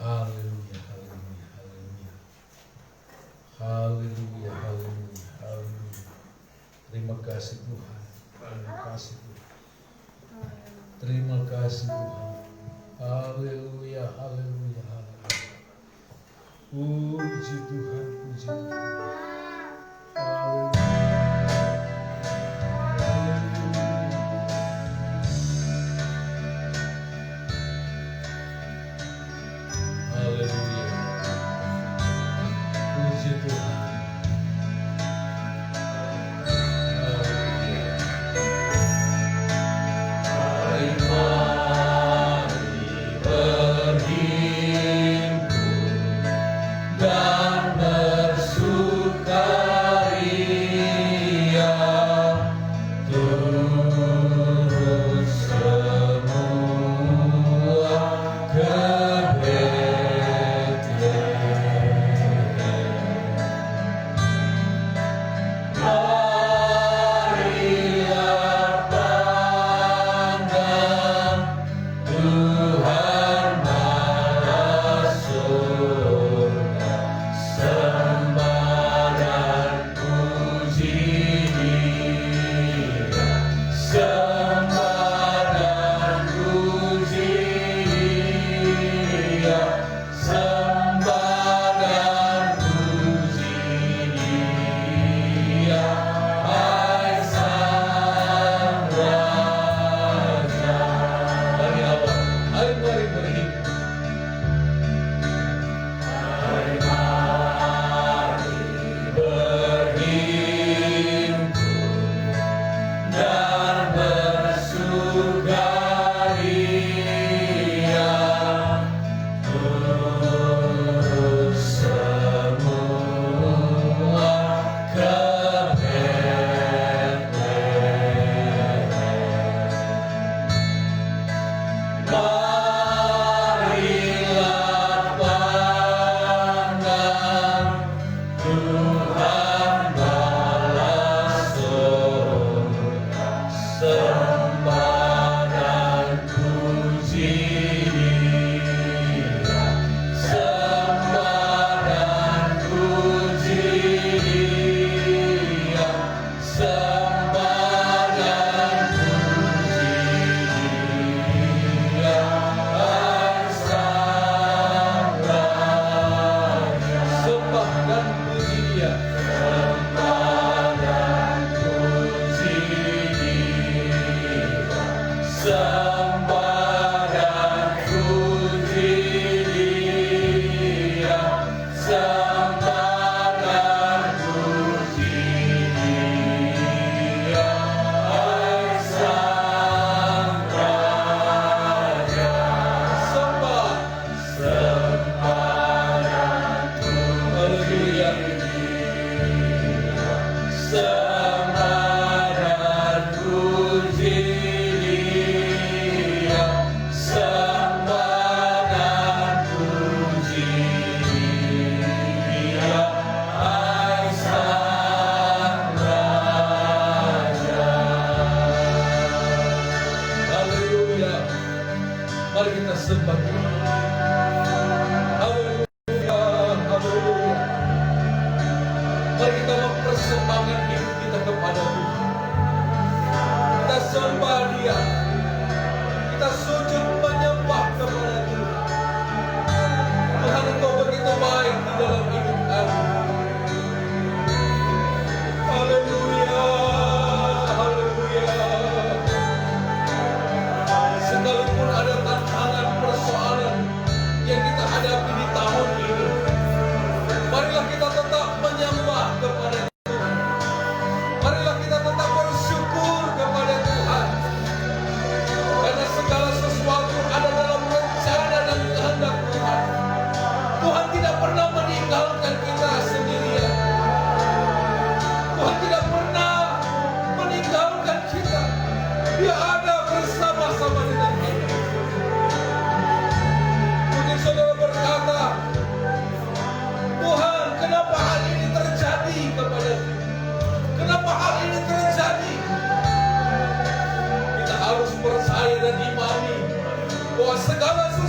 Haleluya, haleluya, haleluya. Haleluya, haleluya, haleluya. Terima kasih Tuhan. Terima kasih Tuhan. Terima kasih Tuhan. Haleluya, haleluya, haleluya. Puji Tuhan, puji Tuhan. Haleluya. Haleluya. Puji Tuhan. Dan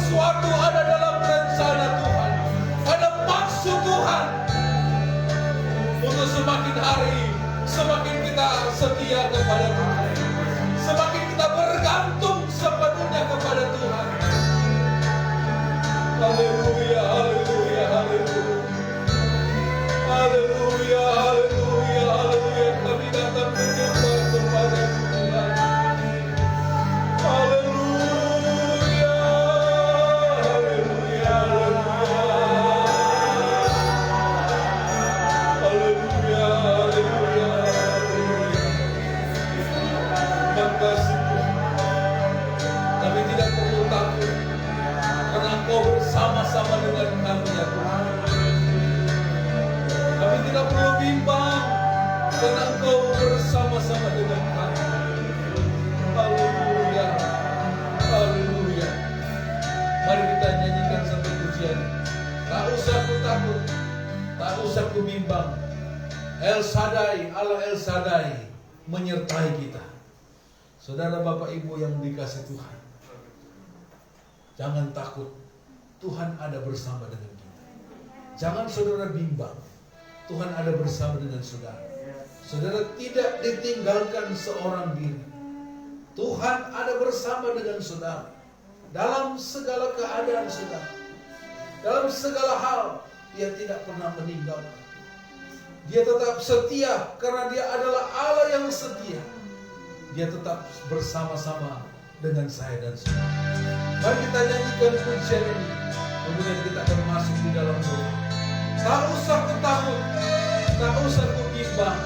sesuatu ada dalam rencana Tuhan, ada maksud Tuhan. Untuk semakin hari, semakin kita setia kepada Tuhan, semakin kita bergantung sepenuhnya kepada Tuhan. Haleluya, haleluya, haleluya. Haleluya, haleluya, haleluya. Kami datang menyembah kepada Tuhan. Haleluya, haleluya, haleluya, haleluya, haleluya. Makasih Tuhan. Kami tidak perlu takut, karena Engkau bersama-sama dengan kami ya Tuhan. Kami tidak perlu bimbang, karena Engkau bersama-sama dengan kami. Haleluya, haleluya. Mari kita nyanyikan satu pujian. Tak usah ku takut, tak usah ku bimbang. El Shaddai, Allah El Shaddai menyertai kita. Saudara Bapak Ibu yang dikasihi Tuhan, jangan takut, Tuhan ada bersama dengan kita. Jangan saudara bimbang, Tuhan ada bersama dengan saudara. Saudara tidak ditinggalkan seorang diri. Tuhan ada bersama dengan saudara dalam segala keadaan saudara. Dalam segala hal, Dia tidak pernah meninggalkan. Dia tetap setia karena Dia adalah Allah yang setia. Dia tetap bersama-sama dengan saya dan saudara. Mari kita nyanyikan pujian ini, kemudian kita akan masuk di dalam doa. Tak usah ku takut, tak usah ku bimbang,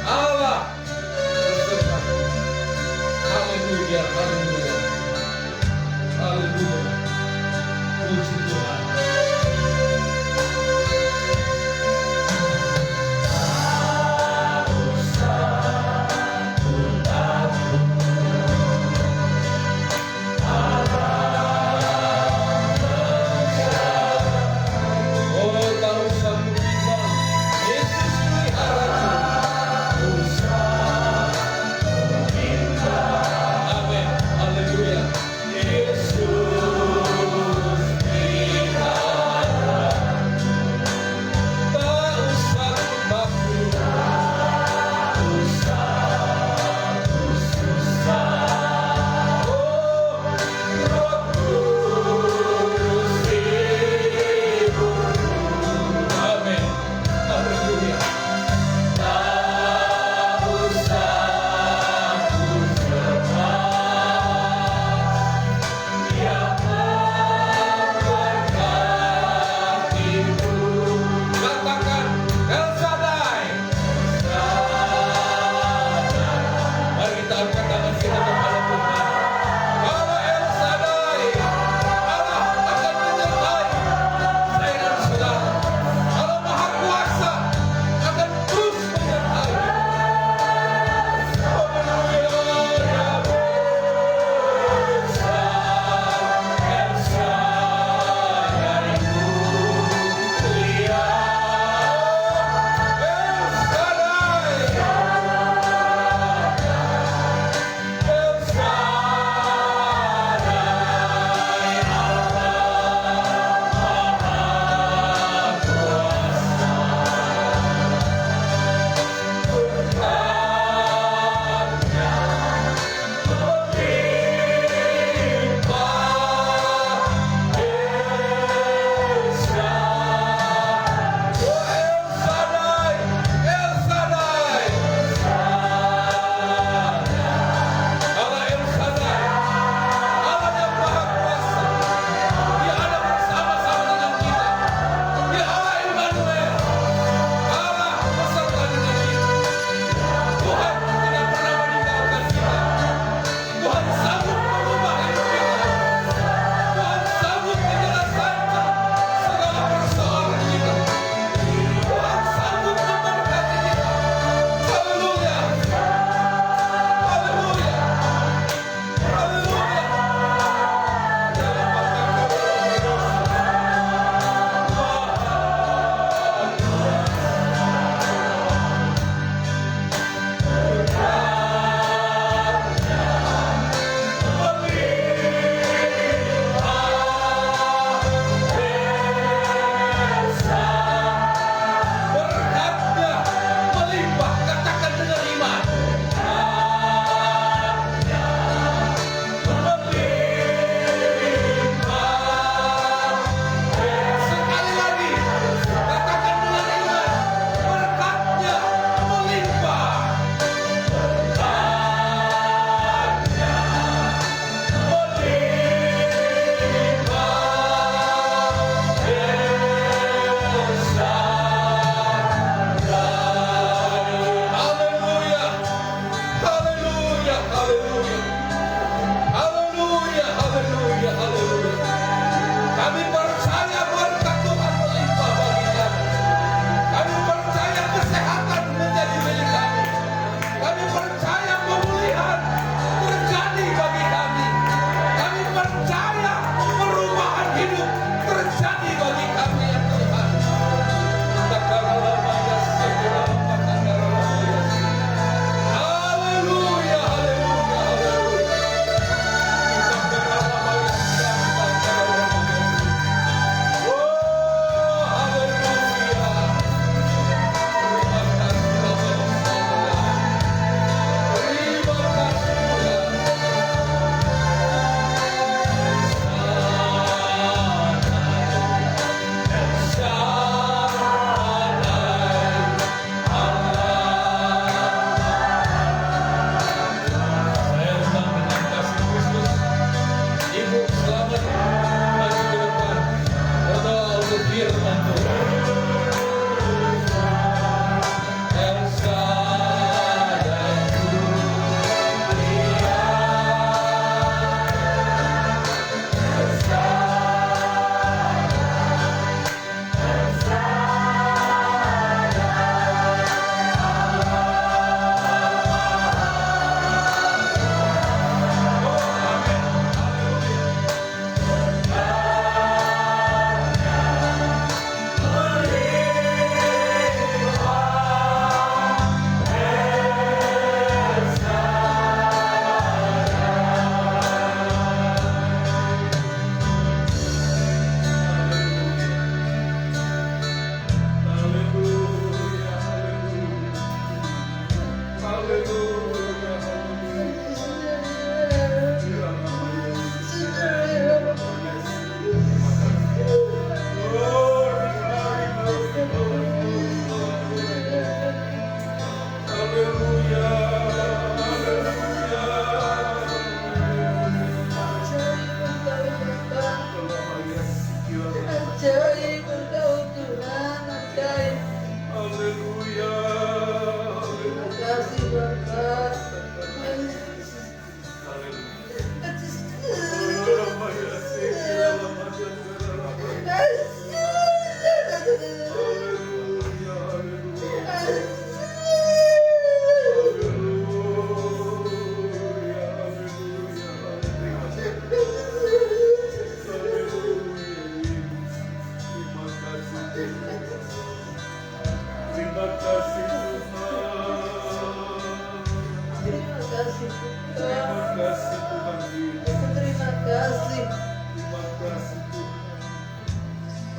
Allah besertaku. Haleluya, haleluya, haleluya. Puji Tuhan. Usah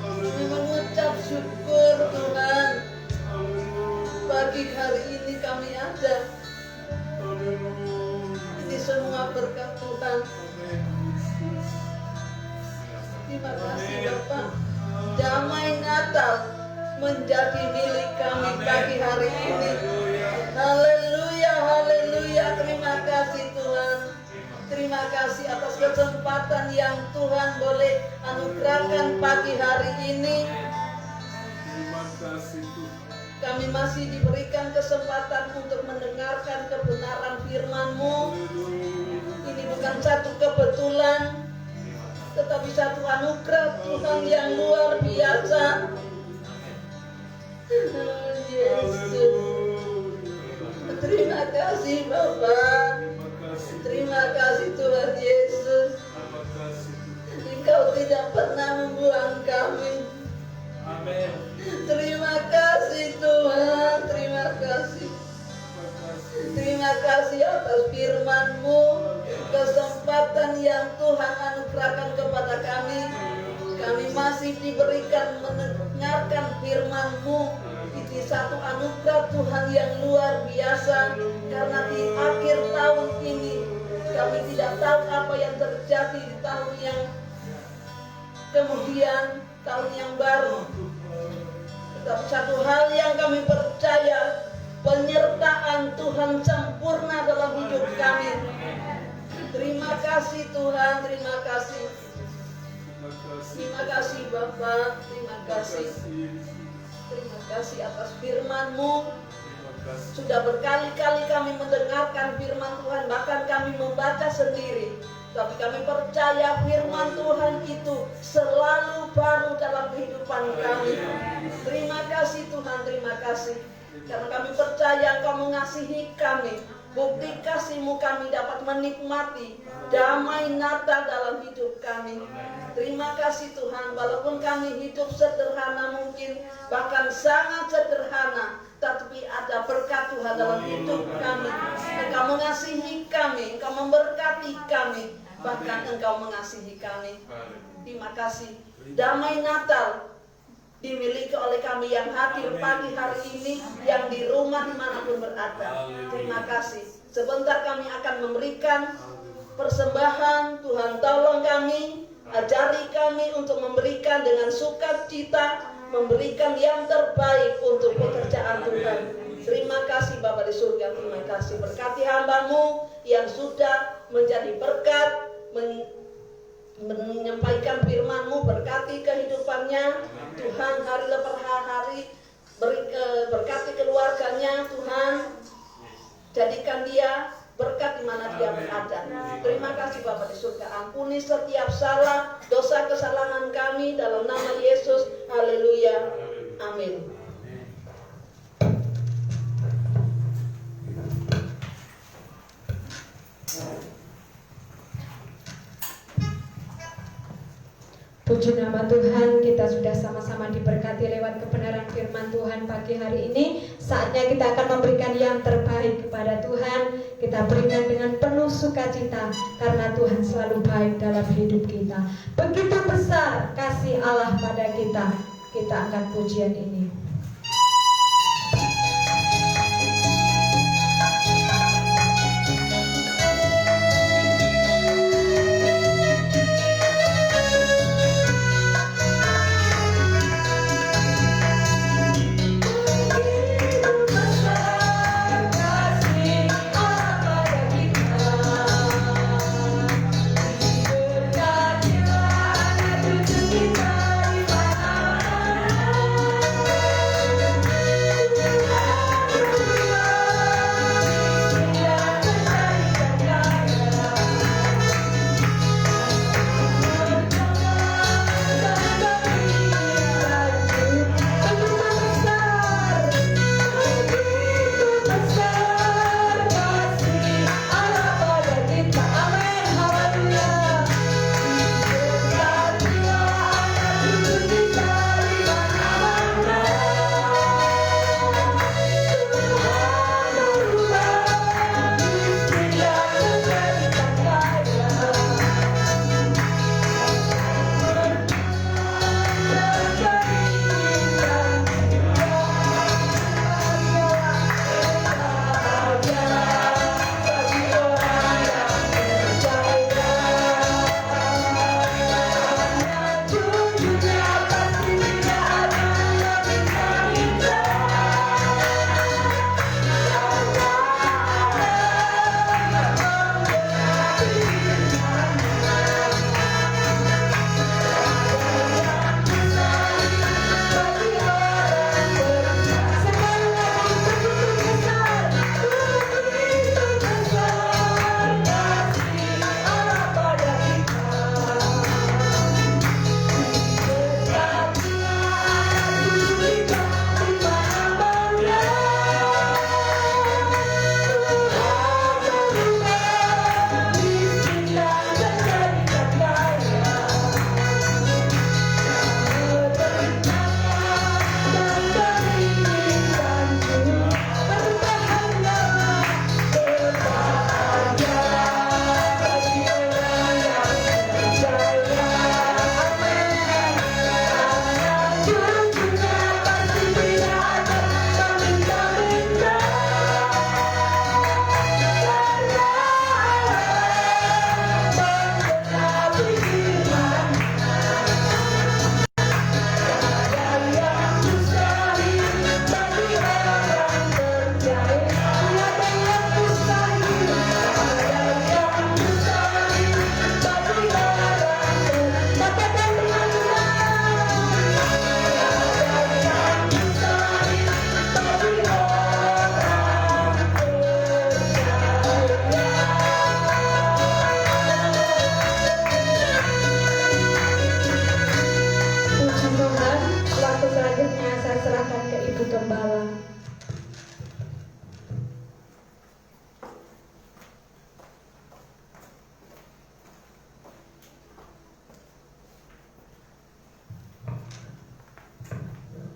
Kami mengucap syukur Tuhan. Pagi hari ini kami ada. Ini semua berkat Tuhan. Terima kasih Bapak. Damai Natal menjadi milik kami pagi hari ini. Haleluya, haleluya. Terima kasih Tuhan. Terima kasih atas kesempatan yang Tuhan boleh anugerahkan pagi hari ini. Terima kasih Tuhan. Kami masih diberikan kesempatan untuk mendengarkan kebenaran firman-Mu. Ini bukan satu kebetulan, tetapi satu anugerah Tuhan yang luar biasa. Yesus. Terima kasih Bapak. Terima kasih Tuhan Yesus. Engkau tidak pernah membuang kami. Amin. Terima kasih Tuhan. Terima kasih. Terima kasih atas firman-Mu, kesempatan yang Tuhan anugerahkan kepada kami. Kami masih diberikan mendengarkan firman-Mu. Ini satu anugerah Tuhan yang luar biasa. Karena di akhir tahun ini kami tidak tahu apa yang terjadi di tahun yang kemudian, tahun yang baru. Tetapi satu hal yang kami percaya, penyertaan Tuhan sempurna dalam hidup kami. Terima kasih Tuhan, terima kasih. Terima kasih Bapak, terima kasih. Terima kasih atas firman-Mu. Sudah berkali-kali kami mendengarkan firman Tuhan, bahkan kami membaca sendiri. Tapi kami percaya firman Tuhan itu selalu baru dalam kehidupan kami. Terima kasih Tuhan, terima kasih. Karena kami percaya Engkau mengasihi kami. Bukti kasih-Mu kami dapat menikmati damai Natal dalam hidup kami. Terima kasih Tuhan, walaupun kami hidup sederhana mungkin, bahkan sangat sederhana, tapi ada berkat Tuhan dalam hidup kami. Engkau mengasihi kami, Engkau memberkati kami, bahkan Engkau mengasihi kami. Terima kasih. Damai Natal dimiliki oleh kami yang hadir pagi hari ini, yang di rumah dimanapun berada. Terima kasih. Sebentar kami akan memberikan persembahan. Tuhan tolong kami, ajari kami untuk memberikan dengan sukacita, memberikan yang terbaik untuk pekerjaan Tuhan. Terima kasih Bapa di surga, terima kasih. Berkati hamba-Mu yang sudah menjadi berkat, menyampaikan firman-Mu, berkati kehidupannya Tuhan hari lepas hari, berkati keluarganya Tuhan, jadikan dia berkat di mana dia berada. Terima kasih Bapa di surga, ampuni setiap salah, dosa kesalahan kami dalam nama Yesus. Haleluya, amin. Puji nama Tuhan, kita sudah sama-sama diberkati lewat kebenaran firman Tuhan pagi hari ini. Saatnya kita akan memberikan yang terbaik kepada Tuhan. Kita berikan dengan penuh sukacita, karena Tuhan selalu baik dalam hidup kita. Begitu besar kasih Allah pada kita. Kita angkat pujian ini. Kita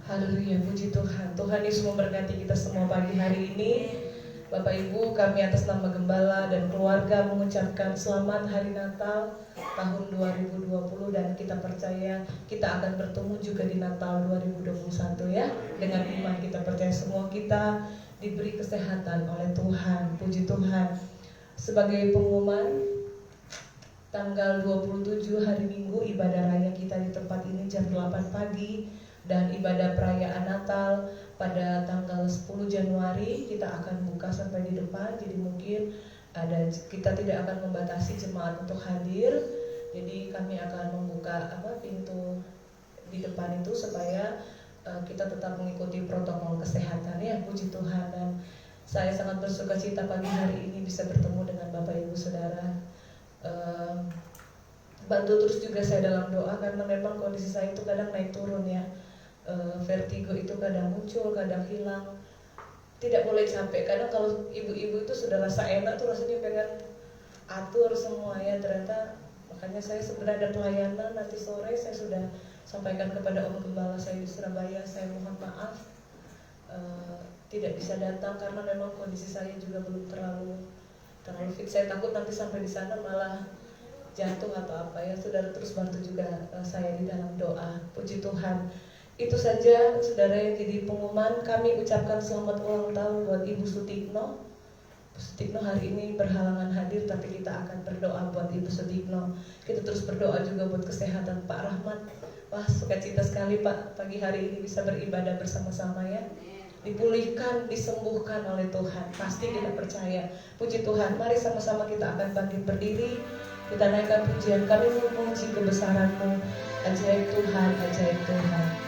Haleluya, puji Tuhan. Tuhan Yesus memberkati kita semua pagi hari ini. Bapak Ibu, kami atas nama Gembala dan keluarga mengucapkan selamat Hari Natal tahun 2020, dan kita percaya kita akan bertemu juga di Natal 2021 ya. Dengan iman kita percaya semua kita diberi kesehatan oleh Tuhan. Puji Tuhan. Sebagai pengumuman, tanggal 27 hari Minggu ibadah raya kita di tempat ini jam 8 pagi, dan ibadah perayaan Natal pada tanggal 10 Januari kita akan buka sampai di depan. Jadi mungkin kita tidak akan membatasi jemaat untuk hadir. Jadi kami akan membuka pintu di depan itu supaya kita tetap mengikuti protokol kesehatan ya. Puji Tuhan. Dan saya sangat bersuka cita pagi hari ini bisa bertemu dengan Bapak Ibu Saudara. Bantu terus juga saya dalam doa, karena memang kondisi saya itu kadang naik turun ya. Vertigo itu kadang muncul, kadang hilang. Tidak boleh capek. Kadang kalau ibu-ibu itu sudah rasa enak tuh rasanya pengen atur semua ya. Ternyata makanya saya sebenarnya ada pelayanan nanti sore, saya sudah sampaikan kepada Om Gembala saya di Surabaya, saya mohon maaf tidak bisa datang karena memang kondisi saya juga belum terlalu fit. Saya takut nanti sampai di sana malah jantung atau apa ya. Saudara terus bantu juga saya di dalam doa. Puji Tuhan. Itu saja saudara yang jadi pengumuman. Kami ucapkan selamat ulang tahun buat Ibu Sutikno. Ibu Sutikno hari ini berhalangan hadir, tapi kita akan berdoa buat Ibu Sutikno. Kita terus berdoa juga buat kesehatan Pak Rahmat. Wah, sukacita sekali Pak pagi hari ini bisa beribadah bersama-sama ya. Dipulihkan, disembuhkan oleh Tuhan. Pasti kita percaya. Puji Tuhan. Mari sama-sama kita akan bangkit berdiri. Kita naikkan pujian. Kami memuji kebesaran-Mu. Ajaib Tuhan, ajaib Tuhan.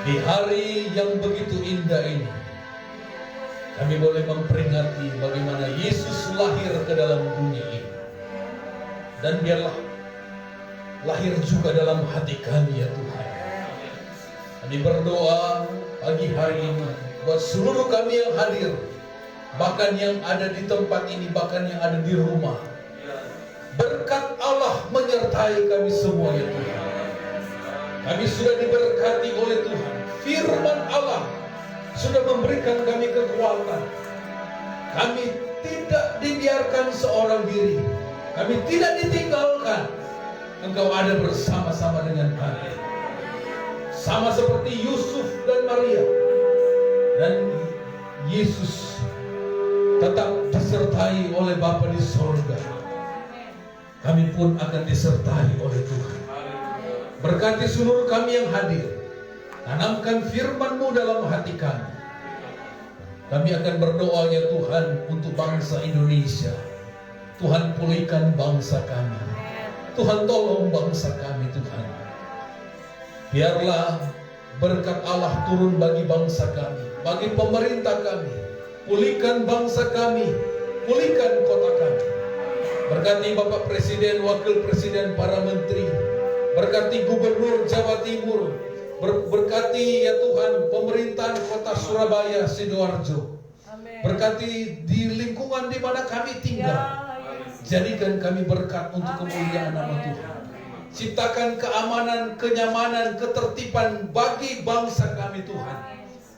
Di hari yang begitu indah ini, kami boleh memperingati bagaimana Yesus lahir ke dalam dunia ini. Dan biarlah lahir juga dalam hati kami ya Tuhan. Kami berdoa pagi hari ini buat seluruh kami yang hadir, bahkan yang ada di tempat ini, bahkan yang ada di rumah. Berkat Allah menyertai kami semua ya Tuhan. Kami sudah diberkati oleh Tuhan. Firman Allah sudah memberikan kami kekuatan. Kami tidak dibiarkan seorang diri. Kami tidak ditinggalkan. Engkau ada bersama-sama dengan kami. Sama seperti Yusuf dan Maria. Dan Yesus tetap disertai oleh Bapa di sorga. Kami pun akan disertai oleh Tuhan. Berkati seluruh kami yang hadir. Tanamkan firman-Mu dalam hati kami. Kami akan berdoa ya Tuhan untuk bangsa Indonesia. Tuhan pulihkan bangsa kami. Tuhan tolong bangsa kami Tuhan. Biarlah berkat Allah turun bagi bangsa kami, bagi pemerintah kami. Pulihkan bangsa kami. pulihkan kota kami. Berkati Bapak Presiden, Wakil Presiden, para menteri. Berkati Gubernur Jawa Timur. Berkati ya Tuhan pemerintahan kota Surabaya, Sidoarjo. Berkati di lingkungan di mana kami tinggal. Jadikan kami berkat untuk kemuliaan nama Tuhan. Ciptakan keamanan, kenyamanan, ketertiban bagi bangsa kami Tuhan.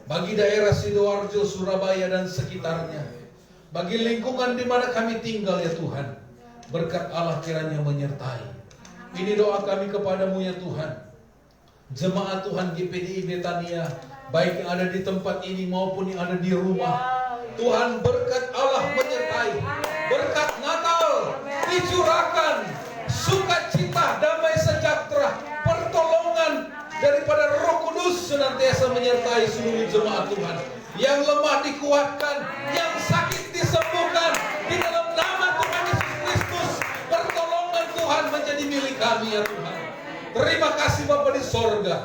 Bagi daerah Sidoarjo, Surabaya dan sekitarnya. Bagi lingkungan di mana kami tinggal ya Tuhan. Berkat Allah kiranya menyertai. Ini doa kami kepadamu ya Tuhan. Jemaat Tuhan GPDI Betania, baik yang ada di tempat ini maupun yang ada di rumah. Tuhan berkat Allah menyertai. Berkat Natal dicurahkan. Sukacita, damai sejahtera, pertolongan daripada Roh Kudus senantiasa menyertai seluruh jemaat Tuhan. Yang lemah dikuatkan, yang sakit disembuhkan. Di dalam nama Tuhan Yesus Kristus, pertolongan Tuhan menjadi milik kami ya Tuhan. Terima kasih Bapa di sorga.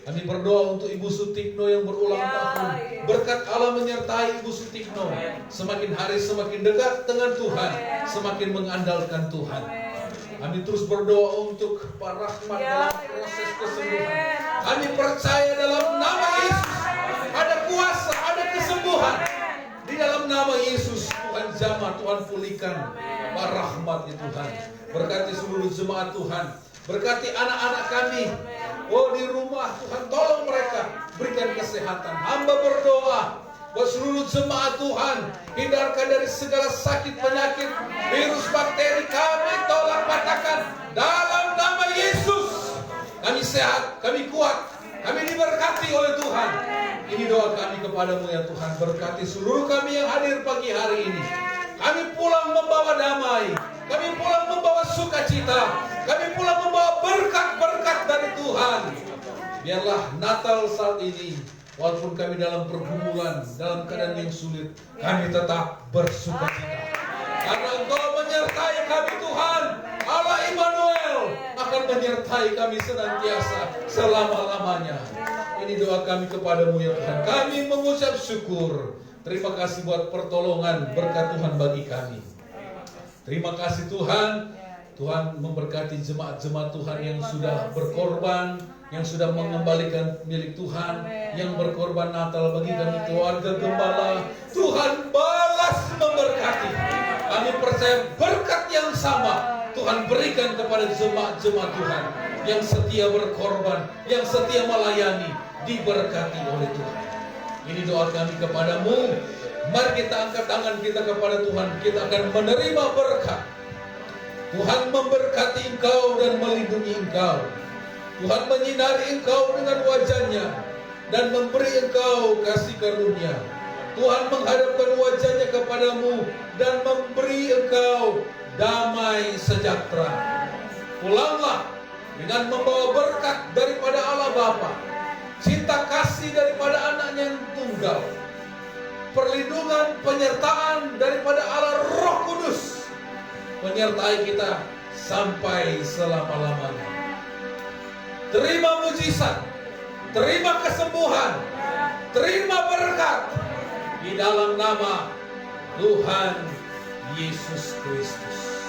Kami berdoa untuk Ibu Sutikno yang berulang tahun. Berkat Allah menyertai Ibu Sutikno. Semakin hari semakin dekat dengan Tuhan, semakin mengandalkan Tuhan. Kami terus berdoa untuk Pak Rahmat dalam proses kesembuhan. Kami percaya dalam nama Yesus ada kuasa, ada kesembuhan. Di dalam nama Yesus Tuhan jamah, Tuhan pulihkan Pak Rahmat ya Tuhan. Berkati seluruh jemaat Tuhan. Berkati anak-anak kami. Oh di rumah Tuhan tolong mereka. Berikan kesehatan. Hamba berdoa buat seluruh jemaat Tuhan. Hindarkan dari segala sakit penyakit, virus bakteri kami tolak patahkan. Dalam nama Yesus. Kami sehat, kami kuat, kami diberkati oleh Tuhan. Ini doa kami kepadamu ya Tuhan. Berkati seluruh kami yang hadir pagi hari ini. Kami pulang membawa damai. Kami pulang membawa sukacita. Kami pulang membawa berkat-berkat dari Tuhan. Biarlah Natal saat ini, walaupun kami dalam pergumulan, dalam keadaan yang sulit, kami tetap bersukacita. Karena Engkau menyertai kami Tuhan. Allah Immanuel akan menyertai kami senantiasa selama-lamanya. Ini doa kami kepadamu ya Tuhan. Kami mengucap syukur. Terima kasih buat pertolongan berkat Tuhan bagi kami. Terima kasih Tuhan. Tuhan memberkati jemaat-jemaat Tuhan yang sudah berkorban, yang sudah mengembalikan milik Tuhan, yang berkorban Natal bagi kami keluarga gembala. Tuhan balas memberkati. Kami percaya berkat yang sama Tuhan berikan kepada jemaat-jemaat Tuhan yang setia berkorban, yang setia melayani, diberkati oleh Tuhan. Ini doa kami kepadamu. Mari kita angkat tangan kita kepada Tuhan. Kita akan menerima berkat. Tuhan memberkati engkau dan melindungi engkau. Tuhan menyinari engkau dengan wajahnya dan memberi engkau kasih karunia. Tuhan menghadapkan wajahnya kepadamu dan memberi engkau damai sejahtera. Pulanglah dengan membawa berkat daripada Allah Bapa, cinta kasih daripada anaknya yang tunggal, perlindungan, penyertaan daripada Allah Roh Kudus menyertai kita sampai selama-lamanya. Terima mujizat, terima kesembuhan, terima berkat di dalam nama Tuhan Yesus Kristus.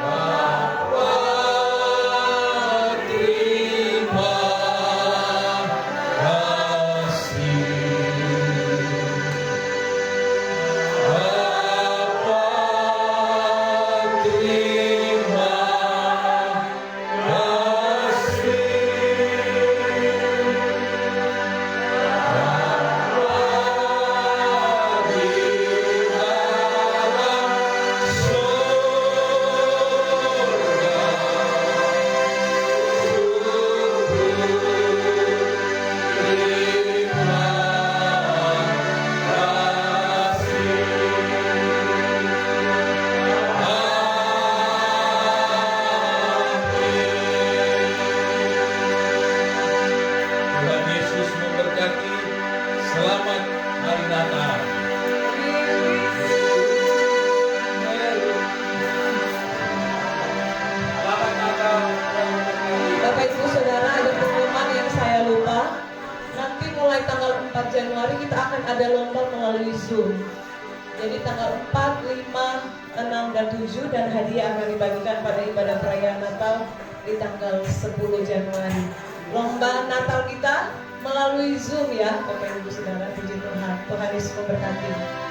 Bapa, terima kasih. Bapa, terima kasih. Tuhan Yesus memberkati. Selamat Hari Natal. Selamat Natal. Bapak Ibu Saudara, ada pengumuman yang saya lupa. Nanti mulai tanggal 4 Januari kita akan ada lomba melalui Zoom. Jadi tanggal 4, 5, 6, dan 7 dan hadiah akan dibagikan pada ibadah perayaan Natal di tanggal 10 Januari. Lomba Natal kita melalui Zoom ya, Bapak Ibu Saudara, puji Tuhan. Tuhan Yesus memberkati.